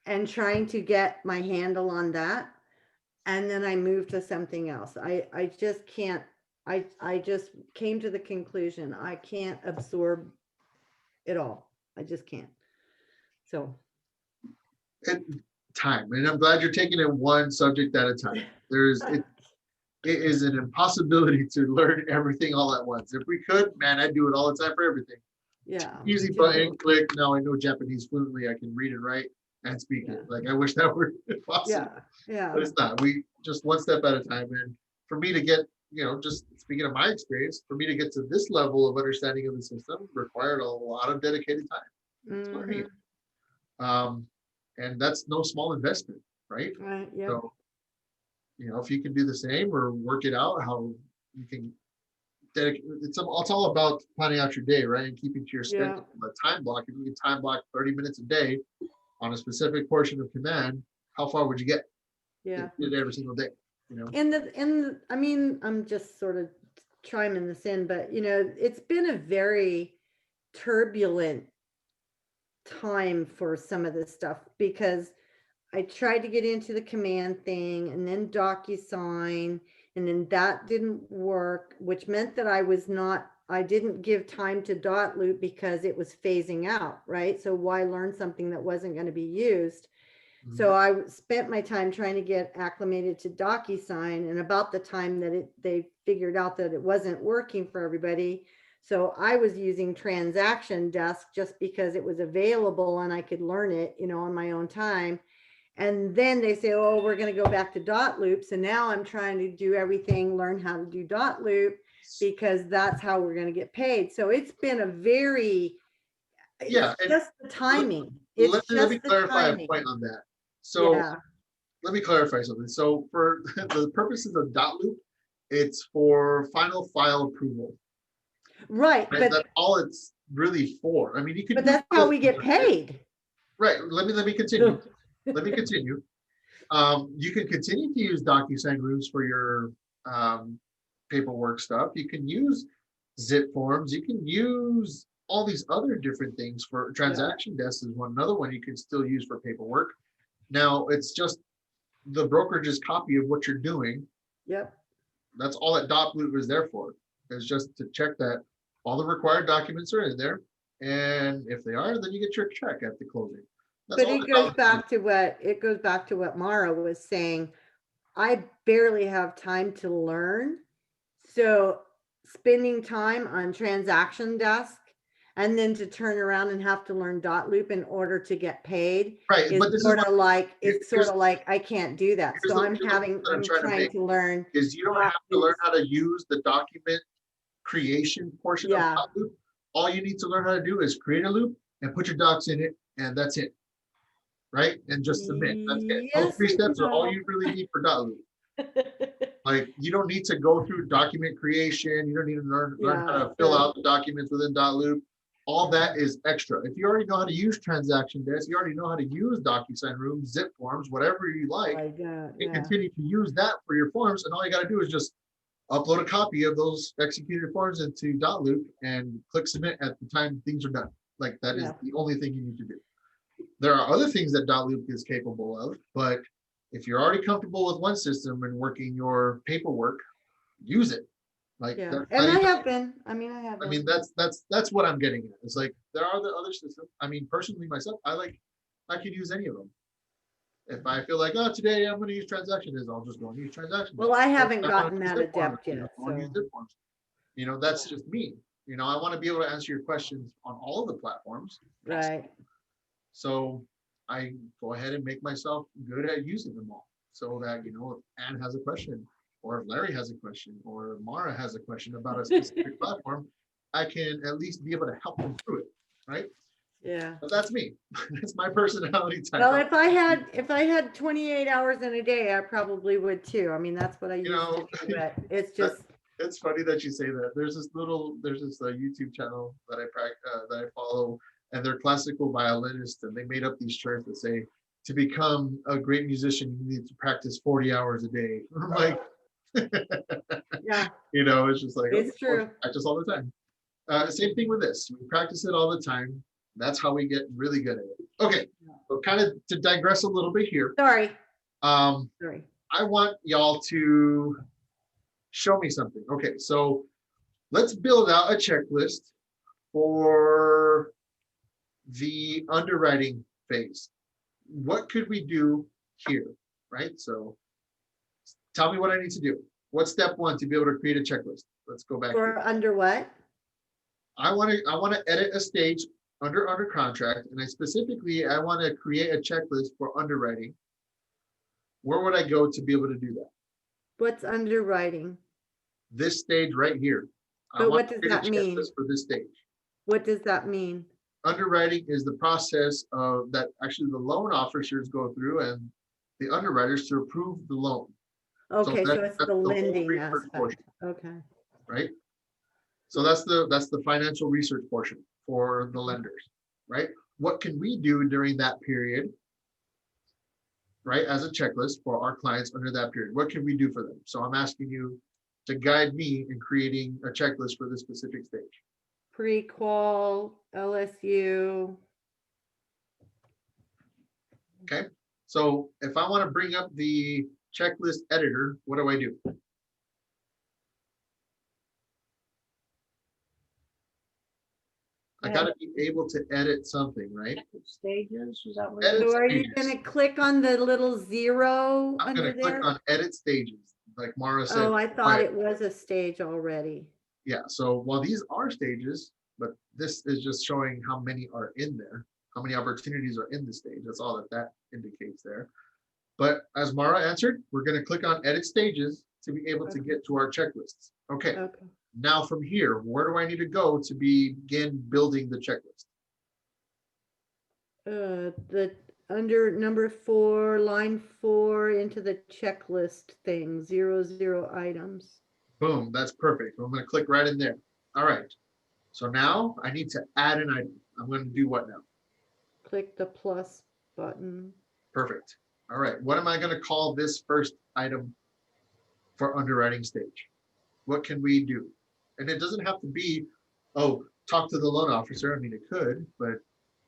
S6: And trying to get my handle on that. And then I move to something else. I just can't, I just came to the conclusion, I can't absorb it all. I just can't. So.
S1: Time. And I'm glad you're taking it one subject at a time. It is an impossibility to learn everything all at once. If we could, man, I'd do it all the time for everything.
S6: Yeah.
S1: Easy button, click. Now I know Japanese fluently. I can read and write and speak
S6: Yeah.
S1: it. Like I wish that were possible.
S6: Yeah.
S1: But it's not. We just one step at a time. And for me to get, you know, just speaking of my experience, for me to get to this level of understanding of the system required a lot of dedicated time. It's learning it. And that's no small investment, right?
S6: Right. Yeah.
S1: So, you know, if you can do the same or work it out, how you can dedicate, it's all about planning out your day, right? And keeping to your schedule, a time block. If you can time block 30 minutes a day on a specific portion of command, how far would you get?
S6: Yeah.
S1: Did it every single day, you know?
S6: And I mean, I'm just sort of chiming this in, but you know, it's been a very turbulent time for some of this stuff because I tried to get into the command thing and then DocuSign, and then that didn't work, which meant that I didn't give time to dot loop because it was phasing out, right? So why learn something that wasn't going to be used? So I spent my time trying to get acclimated to DocuSign, and about the time that they figured out that it wasn't working for everybody. So I was using Transaction Desk just because it was available and I could learn it, you know, on my own time. And then they say, oh, we're going to go back to dot loop. So now I'm trying to do everything, learn how to do dot loop because that's how we're going to get paid. So it's been a very,
S1: Yeah,
S6: it's just the timing. It's
S1: let me
S6: just the
S1: clarify
S6: timing.
S1: a point on that. So
S6: Yeah.
S1: let me clarify something. So for the purposes of dot loop, it's for final file approval.
S6: Right.
S1: Right? That's all it's really for. I mean, you can.
S6: But that's how we get paid.
S1: Right. Let me continue. Let me continue. You can continue to use DocuSign rooms for your paperwork stuff. You can use zip forms. You can use all these other different things for transaction desk is another one you can still use for paperwork. Now it's just the brokerage's copy of what you're doing.
S6: Yep.
S1: That's all that dot loop is there for. Is just to check that all the required documents are in there. And if they are, then you get your check at the closing. That's
S6: But
S1: all
S6: it
S1: the
S6: goes
S1: dot
S6: back to what Mara was saying. I barely have time to learn. So spending time on transaction desk and then to turn around and have to learn dot loop in order to get paid
S1: Right,
S6: is
S1: but this is
S6: sort
S1: what
S6: of like,
S1: here's-
S6: it's sort of like, I can't do that.
S1: here's
S6: So
S1: the-
S6: I'm
S1: here's the point that I'm
S6: I'm
S1: trying to
S6: trying
S1: make
S6: to learn.
S1: is you don't
S6: dot
S1: have to learn
S6: loops.
S1: how to use the document creation portion of
S6: Yeah.
S1: dot loop. All you need to learn how to do is create a loop and put your docs in it, and that's it. Right? And just submit. That's it. Those
S6: Yes,
S1: 3
S6: I
S1: steps are all
S6: know.
S1: you really need for dot loop. Like you don't need to go through document creation. You don't need to learn how to fill
S6: Yeah.
S1: out the documents within dot loop. All that is extra. If you already know how to use transaction desk, you already know how to use DocuSign Room, zip forms, whatever you like,
S6: My God,
S1: and
S6: yeah.
S1: continue to use that for your forms. And all you got to do is just upload a copy of those executed forms into dot loop and click submit at the time things are done. Like that is
S6: Yeah.
S1: the only thing you need to do. There are other things that dot loop is capable of, but if you're already comfortable with one system and working your paperwork, use it. Like
S6: Yeah,
S1: that's
S6: and
S1: not
S6: I
S1: even-
S6: have been, I mean, I have
S1: I mean,
S6: been.
S1: that's what I'm getting at. It's like there are the other systems. I mean, personally myself, I could use any of them. If I feel like, oh, today I'm going to use transaction desk, I'll just go and use transaction.
S6: Well,
S1: desk.
S6: I
S1: If
S6: haven't
S1: wanna
S6: gotten
S1: use
S6: that
S1: zip forms,
S6: adept
S1: you know,
S6: yet,
S1: I wanna use
S6: so.
S1: zip forms. You know, that's just me. You know, I want to be able to answer your questions on all of the platforms.
S6: Right,
S1: So I go ahead and make myself good at using them all. So that, you know, if Ann has a question, or if Larry has a question, or Mara has a question about a specific platform, I can at least be able to help them through it, right?
S6: yeah.
S1: But that's me. It's my personality type.
S6: Well, if I had 28 hours in a day, I probably would too. I mean, that's what I used
S1: know,
S6: to do, but it's
S1: that-
S6: just,
S1: It's funny that you say that. There's this YouTube channel that I follow, and they're classical violinists, and they made up these shirts that say, to become a great musician, you need to practice 40 hours a day. I'm like,
S6: yeah,
S1: you know, it's just like,
S6: It's
S1: okay, well,
S6: true.
S1: practice all the time. Same thing with this. We practice it all the time. That's how we get really good at it. Okay, so kind of to digress a little bit here.
S6: sorry,
S1: Um,
S6: sorry.
S1: I want y'all to show me something. Okay, so let's build out a checklist for the underwriting phase. What could we do here, right? So tell me what I need to do. What's step 1 to be able to create a checklist? Let's go back. here.
S6: For under what?
S1: I want to edit a stage under contract, and I want to create a checklist for underwriting. Where would I go to be able to do that?
S6: What's underwriting?
S1: This stage right here. I
S6: But
S1: want
S6: what
S1: to
S6: does
S1: create a
S6: that mean?
S1: checklist for this stage.
S6: What does that mean?
S1: Underwriting is the process of that actually the loan officers go through and the underwriters to approve the loan,
S6: Okay, so
S1: that-
S6: it's
S1: that's
S6: the
S1: the whole
S6: lending
S1: research
S6: aspect.
S1: portion.
S6: Okay,
S1: right? So that's the financial research portion for the lenders, right? What can we do during that period, right? As a checklist for our clients under that period, what can we do for them? So I'm asking you to guide me in creating a checklist for this specific stage.
S6: pre-qual, LSU.
S1: Okay, so if I want to bring up the checklist editor, what do I do? I gotta be able to edit something, right?
S3: Stages, is that what?
S1: Edit
S6: So are you
S1: stages.
S6: gonna click on the little zero
S1: I'm
S6: under
S1: gonna click
S6: there?
S1: on edit stages, like Mara said.
S6: Oh, I thought
S1: Right.
S6: it was a stage already.
S1: Yeah, so while these are stages, but this is just showing how many are in there, how many opportunities are in the stage. That's all that indicates there. But as Mara answered, we're gonna click on edit stages to be able to
S6: Okay.
S1: get to our checklists. Okay,
S6: Okay.
S1: now from here, where do I need to go to begin building the checklist?
S6: The, under number 4, line 4 into the checklist thing, 0 items.
S1: Boom, that's perfect. I'm gonna click right in there. All right. So now I need to add an item. I'm gonna do what now?
S6: Click the plus button.
S1: Perfect. All right, what am I gonna call this first item for underwriting stage? What can we do? And it doesn't have to be, oh, talk to the loan officer. I mean, it could, but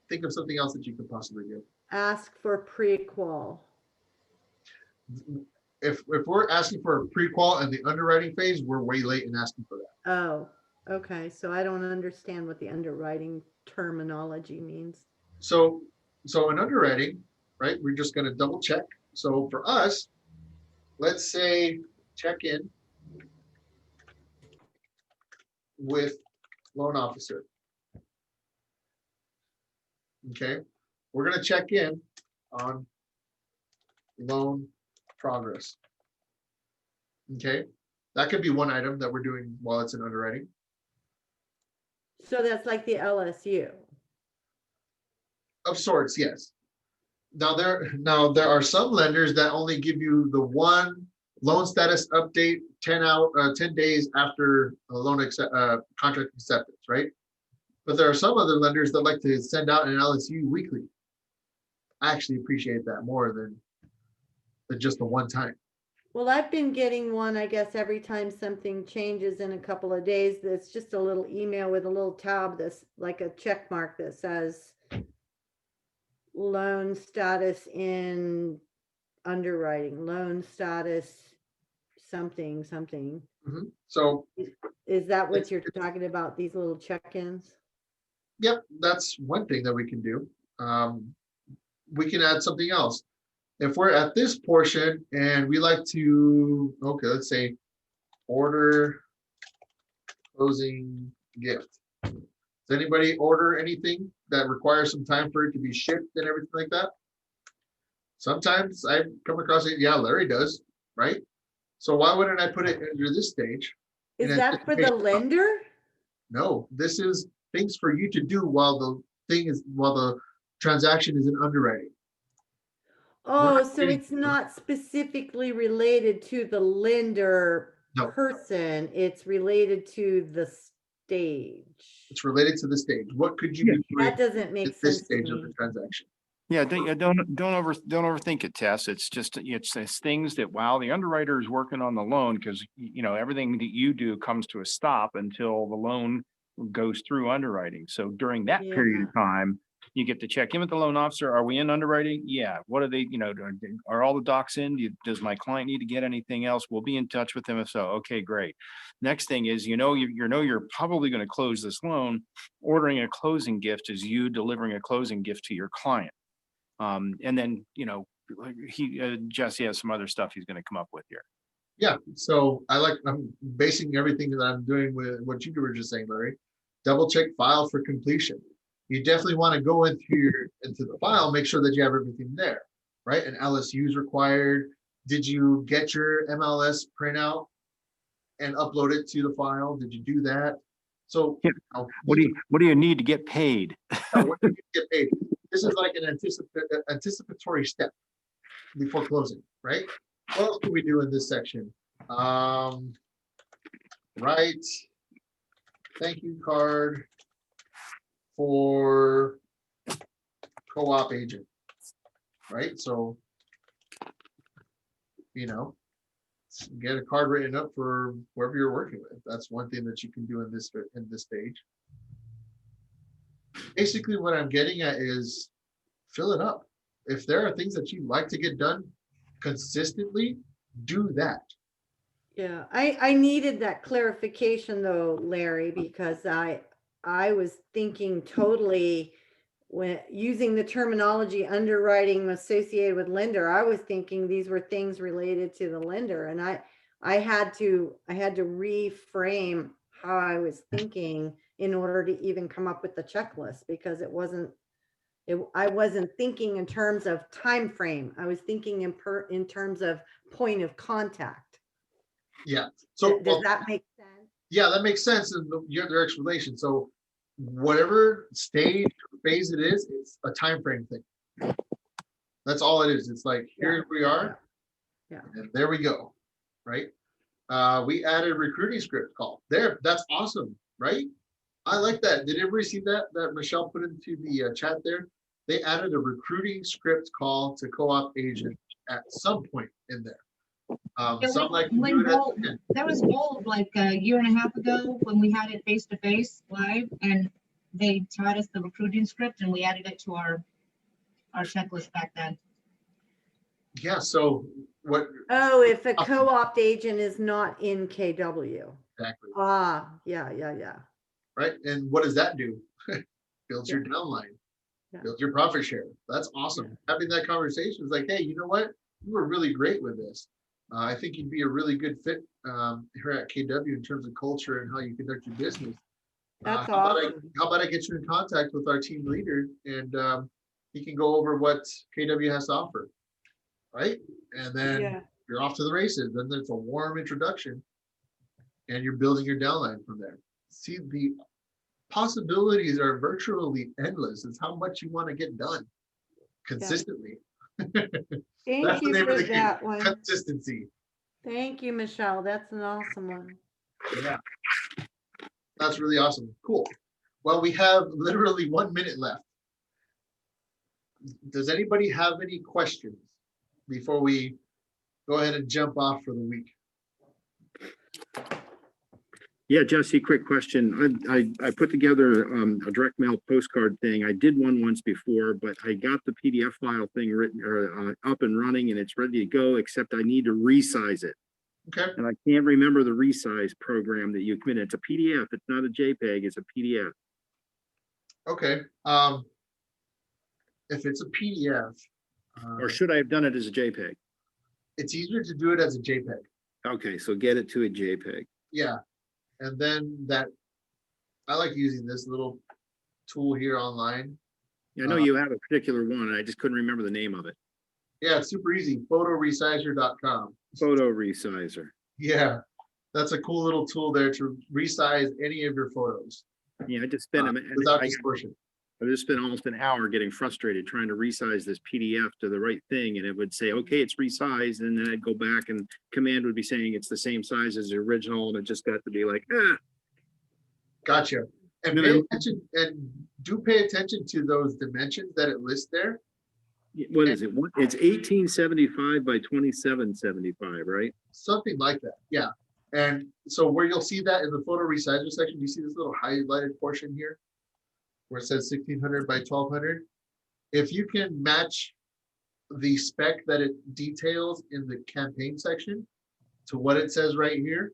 S1: think of something else that you could possibly do.
S6: Ask for pre-qual.
S1: If we're asking for a pre-qual and the underwriting phase, we're way late in asking for that.
S6: Oh, Okay, so I don't understand what the underwriting terminology means.
S1: So, in underwriting, right, we're just gonna double check. So for us, let's say check in with loan officer. Okay, we're gonna check in on loan progress. Okay, that could be one item that we're doing while it's in underwriting.
S6: So that's like the LSU.
S1: Of sorts, yes. Now there are some lenders that only give you the one loan status update 10 days after a loan contract acceptance, right? But there are some other lenders that like to send out an LSU weekly. I actually appreciate that more than just the one time.
S6: Well, I've been getting one, I guess, every time something changes in a couple of days. That's just a little email with a little tab that's like a check mark that says loan status in underwriting, loan status something, something.
S1: So,
S6: Is that what you're talking about, these little check-ins?
S1: yep, that's one thing that we can do. We can add something else. If we're at this portion and we like to, okay, let's say order closing gift. Does anybody order anything that requires some time for it to be shipped and everything like that? Sometimes I come across it, yeah, Larry does, right? So why wouldn't I put it under this stage?
S6: Is
S1: in
S6: that for the
S1: anticipation?
S6: lender?
S1: No, this is things for you to do while the transaction is in underwriting.
S6: Oh,
S1: not
S6: so
S1: getting-
S6: it's not specifically related to the lender
S1: No.
S6: person, it's related to the stage.
S1: It's related to the stage. What could you
S8: Yeah.
S1: do
S6: That doesn't make
S1: at this
S6: sense to
S1: stage of the
S6: me.
S1: transaction?
S8: Yeah, don't overthink it, Tess. It's just, it's things that while the underwriter is working on the loan, because everything that you do comes to a stop until the loan goes through underwriting. So during that period of time, you get to check in with the loan officer. Are we in underwriting? Yeah. What are they, are all the docs in? Does my client need to get anything else? We'll be in touch with them if so. Okay, great. Next thing is, you're probably going to close this loan. Ordering a closing gift is you delivering a closing gift to your client. And then, Jesse has some other stuff he's going to come up with here.
S1: Yeah, so I'm basing everything that I'm doing with what you were just saying, Larry. Double check file for completion. You definitely want to go into the file, make sure that you have everything there, right? An LSU is required. Did you get your MLS printout and upload it to the file? Did you do that? So
S8: What do you need to get paid?
S1: what do you get paid? This is like an anticipatory step before closing, right? What else can we do in this section? Right. Thank you card for co-op agent, right? So, get a card written up for whoever you're working with. That's one thing that you can do in this stage. Basically, what I'm getting at is fill it up. If there are things that you like to get done consistently, do that.
S6: Yeah, I needed that clarification though, Larry, because I was thinking totally when using the terminology underwriting associated with lender, I was thinking these were things related to the lender, and I had to reframe how I was thinking in order to even come up with the checklist, because I wasn't thinking in terms of time frame. I was thinking in terms of point of contact.
S1: Yeah. So
S6: Does that make sense?
S1: Yeah, that makes sense in your explanation. So whatever stage or phase it is, it's a time frame thing. That's all it is. It's like, here we are.
S6: Yeah.
S1: And there we go. Right. We added recruiting script call there. That's awesome. Right. I like that. Did everybody see that Michelle put into the chat there? They added a recruiting script call to co-op agent at some point in there.
S7: That was old, like a year and a half ago when we had it face to face live, and they taught us the recruiting script and we added it to our checklist back then.
S1: Yeah. So what?
S6: Oh, if a co-op agent is not in KW.
S1: Exactly.
S6: Yeah.
S1: Right. And what does that do? Builds your downline,
S6: Yeah.
S1: builds your profit share. That's awesome. Having that conversation is like, hey, you know what? You were really great with this. I think you'd be a really good fit here at KW in terms of culture and how you conduct your business.
S6: That's
S1: how about
S6: awesome.
S1: how about I get you in contact with our team leader and he can go over what KW has to offer, right? And then
S6: Yeah.
S1: you're off to the races. Then there's a warm introduction, and you're building your downline from there. See, the possibilities are virtually endless. It's how much you want to get done consistently.
S6: Thank
S1: That's the
S6: you
S1: name of
S6: for
S1: the game.
S6: that one.
S1: Consistency.
S6: Thank you, Michelle. That's an awesome one.
S1: Yeah. That's really awesome. Cool. Well, we have literally 1 minute left. Does anybody have any questions before we go ahead and jump off for the week?
S8: Yeah, Jesse, quick question. I put together a direct mail postcard thing. I did one once before, but I got the PDF file thing written or up and running and it's ready to go, except I need to resize it.
S1: Okay.
S8: And I can't remember the resize program that you committed. It's a PDF. It's not a JPEG, it's a PDF.
S1: Okay. If it's a PDF,
S8: Or should I have done it as a JPEG?
S1: it's easier to do it as a JPEG.
S8: Okay, so get it to a JPEG.
S1: Yeah. And then I like using this little tool here online.
S8: I know you have a particular one, and I just couldn't remember the name of it.
S1: Yeah, it's super easy. Photoresizer.com.
S8: Photo resizer.
S1: Yeah, that's a cool little tool there to resize any of your photos
S8: Yeah, I just spent a minute.
S1: without distortion.
S8: I just spent almost an hour getting frustrated trying to resize this PDF to the right thing, and it would say, okay, it's resized, and then I'd go back and command would be saying it's the same size as the original, and it just got to be like,
S1: Gotcha. And
S8: No,
S1: pay
S8: no.
S1: attention, and do pay attention to those dimensions that it lists there.
S8: what is it? It's 1875 by 2775, right?
S1: Something like that. Yeah. And so where you'll see that in the photo resizer section, you see this little highlighted portion here where it says 1600 by 1200. If you can match the spec that it details in the campaign section to what it says right here,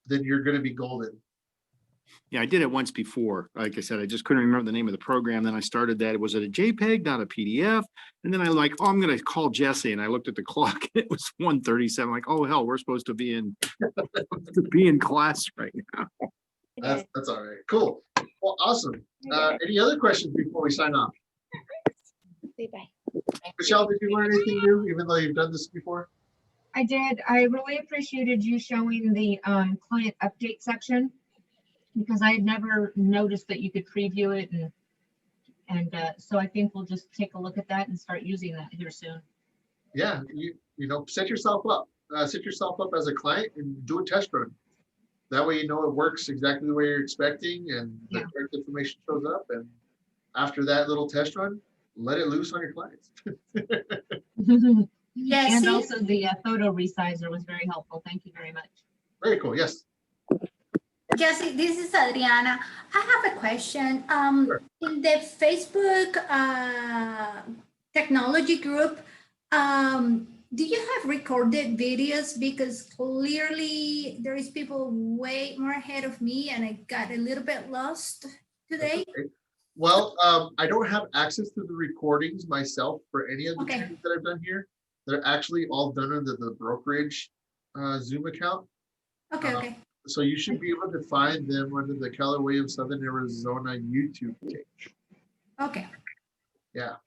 S1: then you're going to be golden.
S8: Yeah, I did it once before. Like I said, I just couldn't remember the name of the program. Then I started that. Was it a JPEG, not a PDF? And then I like, oh, I'm going to call Jesse. And I looked at the clock. And it was 1:37. Like, oh hell, we're supposed to be in class right now.
S1: That's all right. Cool. Well, awesome. Any other questions before we sign off?
S2: Say bye.
S1: Michelle, did you learn anything new, even though you've done this before?
S7: I did. I really appreciated you showing the client update section because I had never noticed that you could preview it, and so I think we'll just take a look at that and start using that here soon.
S1: Yeah, you know, set yourself up. Set yourself up as a client and do a test run. That way, you know it works exactly the way you're expecting, and the correct information shows up. And after that little test run, let it loose on your clients.
S7: And also the photo resizer was very helpful. Thank you very much.
S1: Very cool. Yes.
S9: Jesse, this is Adriana. I have a question.
S1: Sure.
S9: In the Facebook technology group, do you have recorded videos? Because clearly there is people way more ahead of me and I got a little bit lost today.
S1: Okay. Well, I don't have access to the recordings myself for any of the
S9: Okay.
S1: trainings that I've done here. They're actually all done under the brokerage Zoom account.
S9: Okay.
S1: So you should be able to find them under the Keller Williams Southern Arizona YouTube page.
S9: Okay.
S1: Yeah.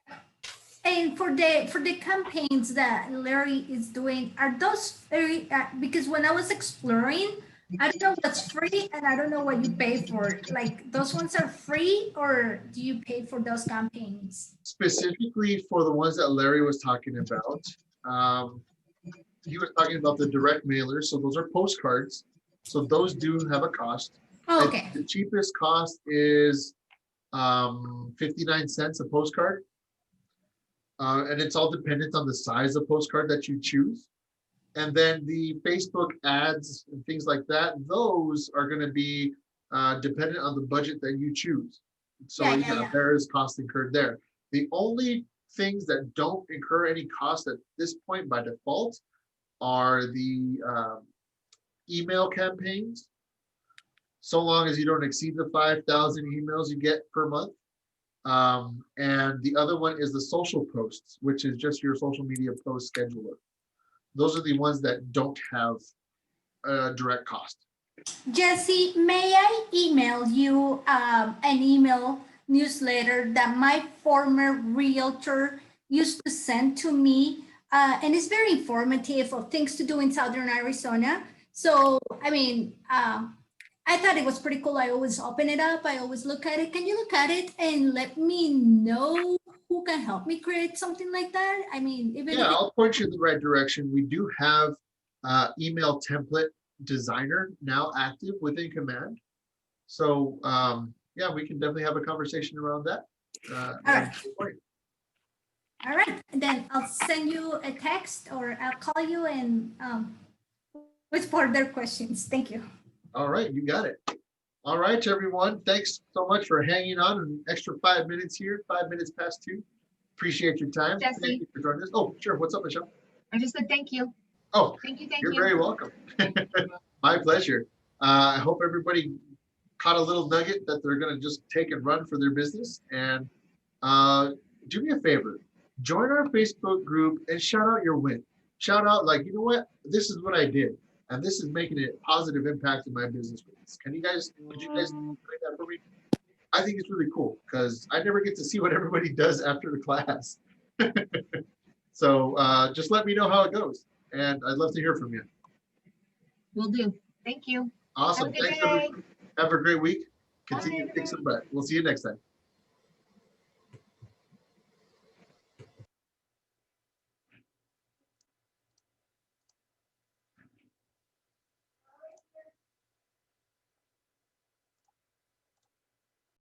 S9: And for the campaigns that Larry is doing, are those very, because when I was exploring, I don't know what's free and I don't know what you pay for. Like those ones are free or do you pay for those campaigns?
S1: Specifically for the ones that Larry was talking about, he was talking about the direct mailers. So those are postcards. So those do have a cost.
S9: Oh, okay.
S1: The cheapest cost is 59 cents a postcard. And it's all dependent on the size of postcard that you choose. And then the Facebook ads and things like that, those are going to be dependent on the budget that you choose. So
S9: Yeah.
S1: there is cost incurred there. The only things that don't incur any cost at this point by default are the email campaigns so long as you don't exceed the 5,000 emails you get per month. And the other one is the social posts, which is just your social media post scheduler. Those are the ones that don't have a direct cost.
S9: Jesse, may I email you an email newsletter that my former realtor used to send to me? And it's very informative of things to do in Southern Arizona. So, I mean, I thought it was pretty cool. I always open it up. I always look at it. Can you look at it and let me know who can help me create something like that? I mean, even
S1: Yeah,
S9: if
S1: I'll point you in the right direction. We do have email template designer now active within Command. So yeah, we can definitely have a conversation around that.
S9: All right. All right, then I'll send you a text or I'll call you and with further questions. Thank you.
S1: All right, you got it. All right, everyone. Thanks so much for hanging on an extra 5 minutes here, 5 minutes past 2. Appreciate your time.
S7: Jesse.
S1: Thank you for joining us. Oh, sure. What's up, Michelle?
S7: I just said thank you.
S1: Oh,
S7: Thank you. Thank
S1: you're
S7: you.
S1: very welcome. My pleasure. I hope everybody caught a little nugget that they're going to just take and run for their business. And do me a favor, join our Facebook group and shout out your win. Shout out like, you know what, this is what I did. And this is making a positive impact in my business. Could you guys do that for me? I think it's really cool because I never get to see what everybody does after the class. So just let me know how it goes. And I'd love to hear from you.
S7: Will do. Thank you.
S1: Awesome.
S7: Have a good
S1: Thanks,
S7: day.
S1: everybody. Have a great week. Continue to kick some butt. We'll see you next time.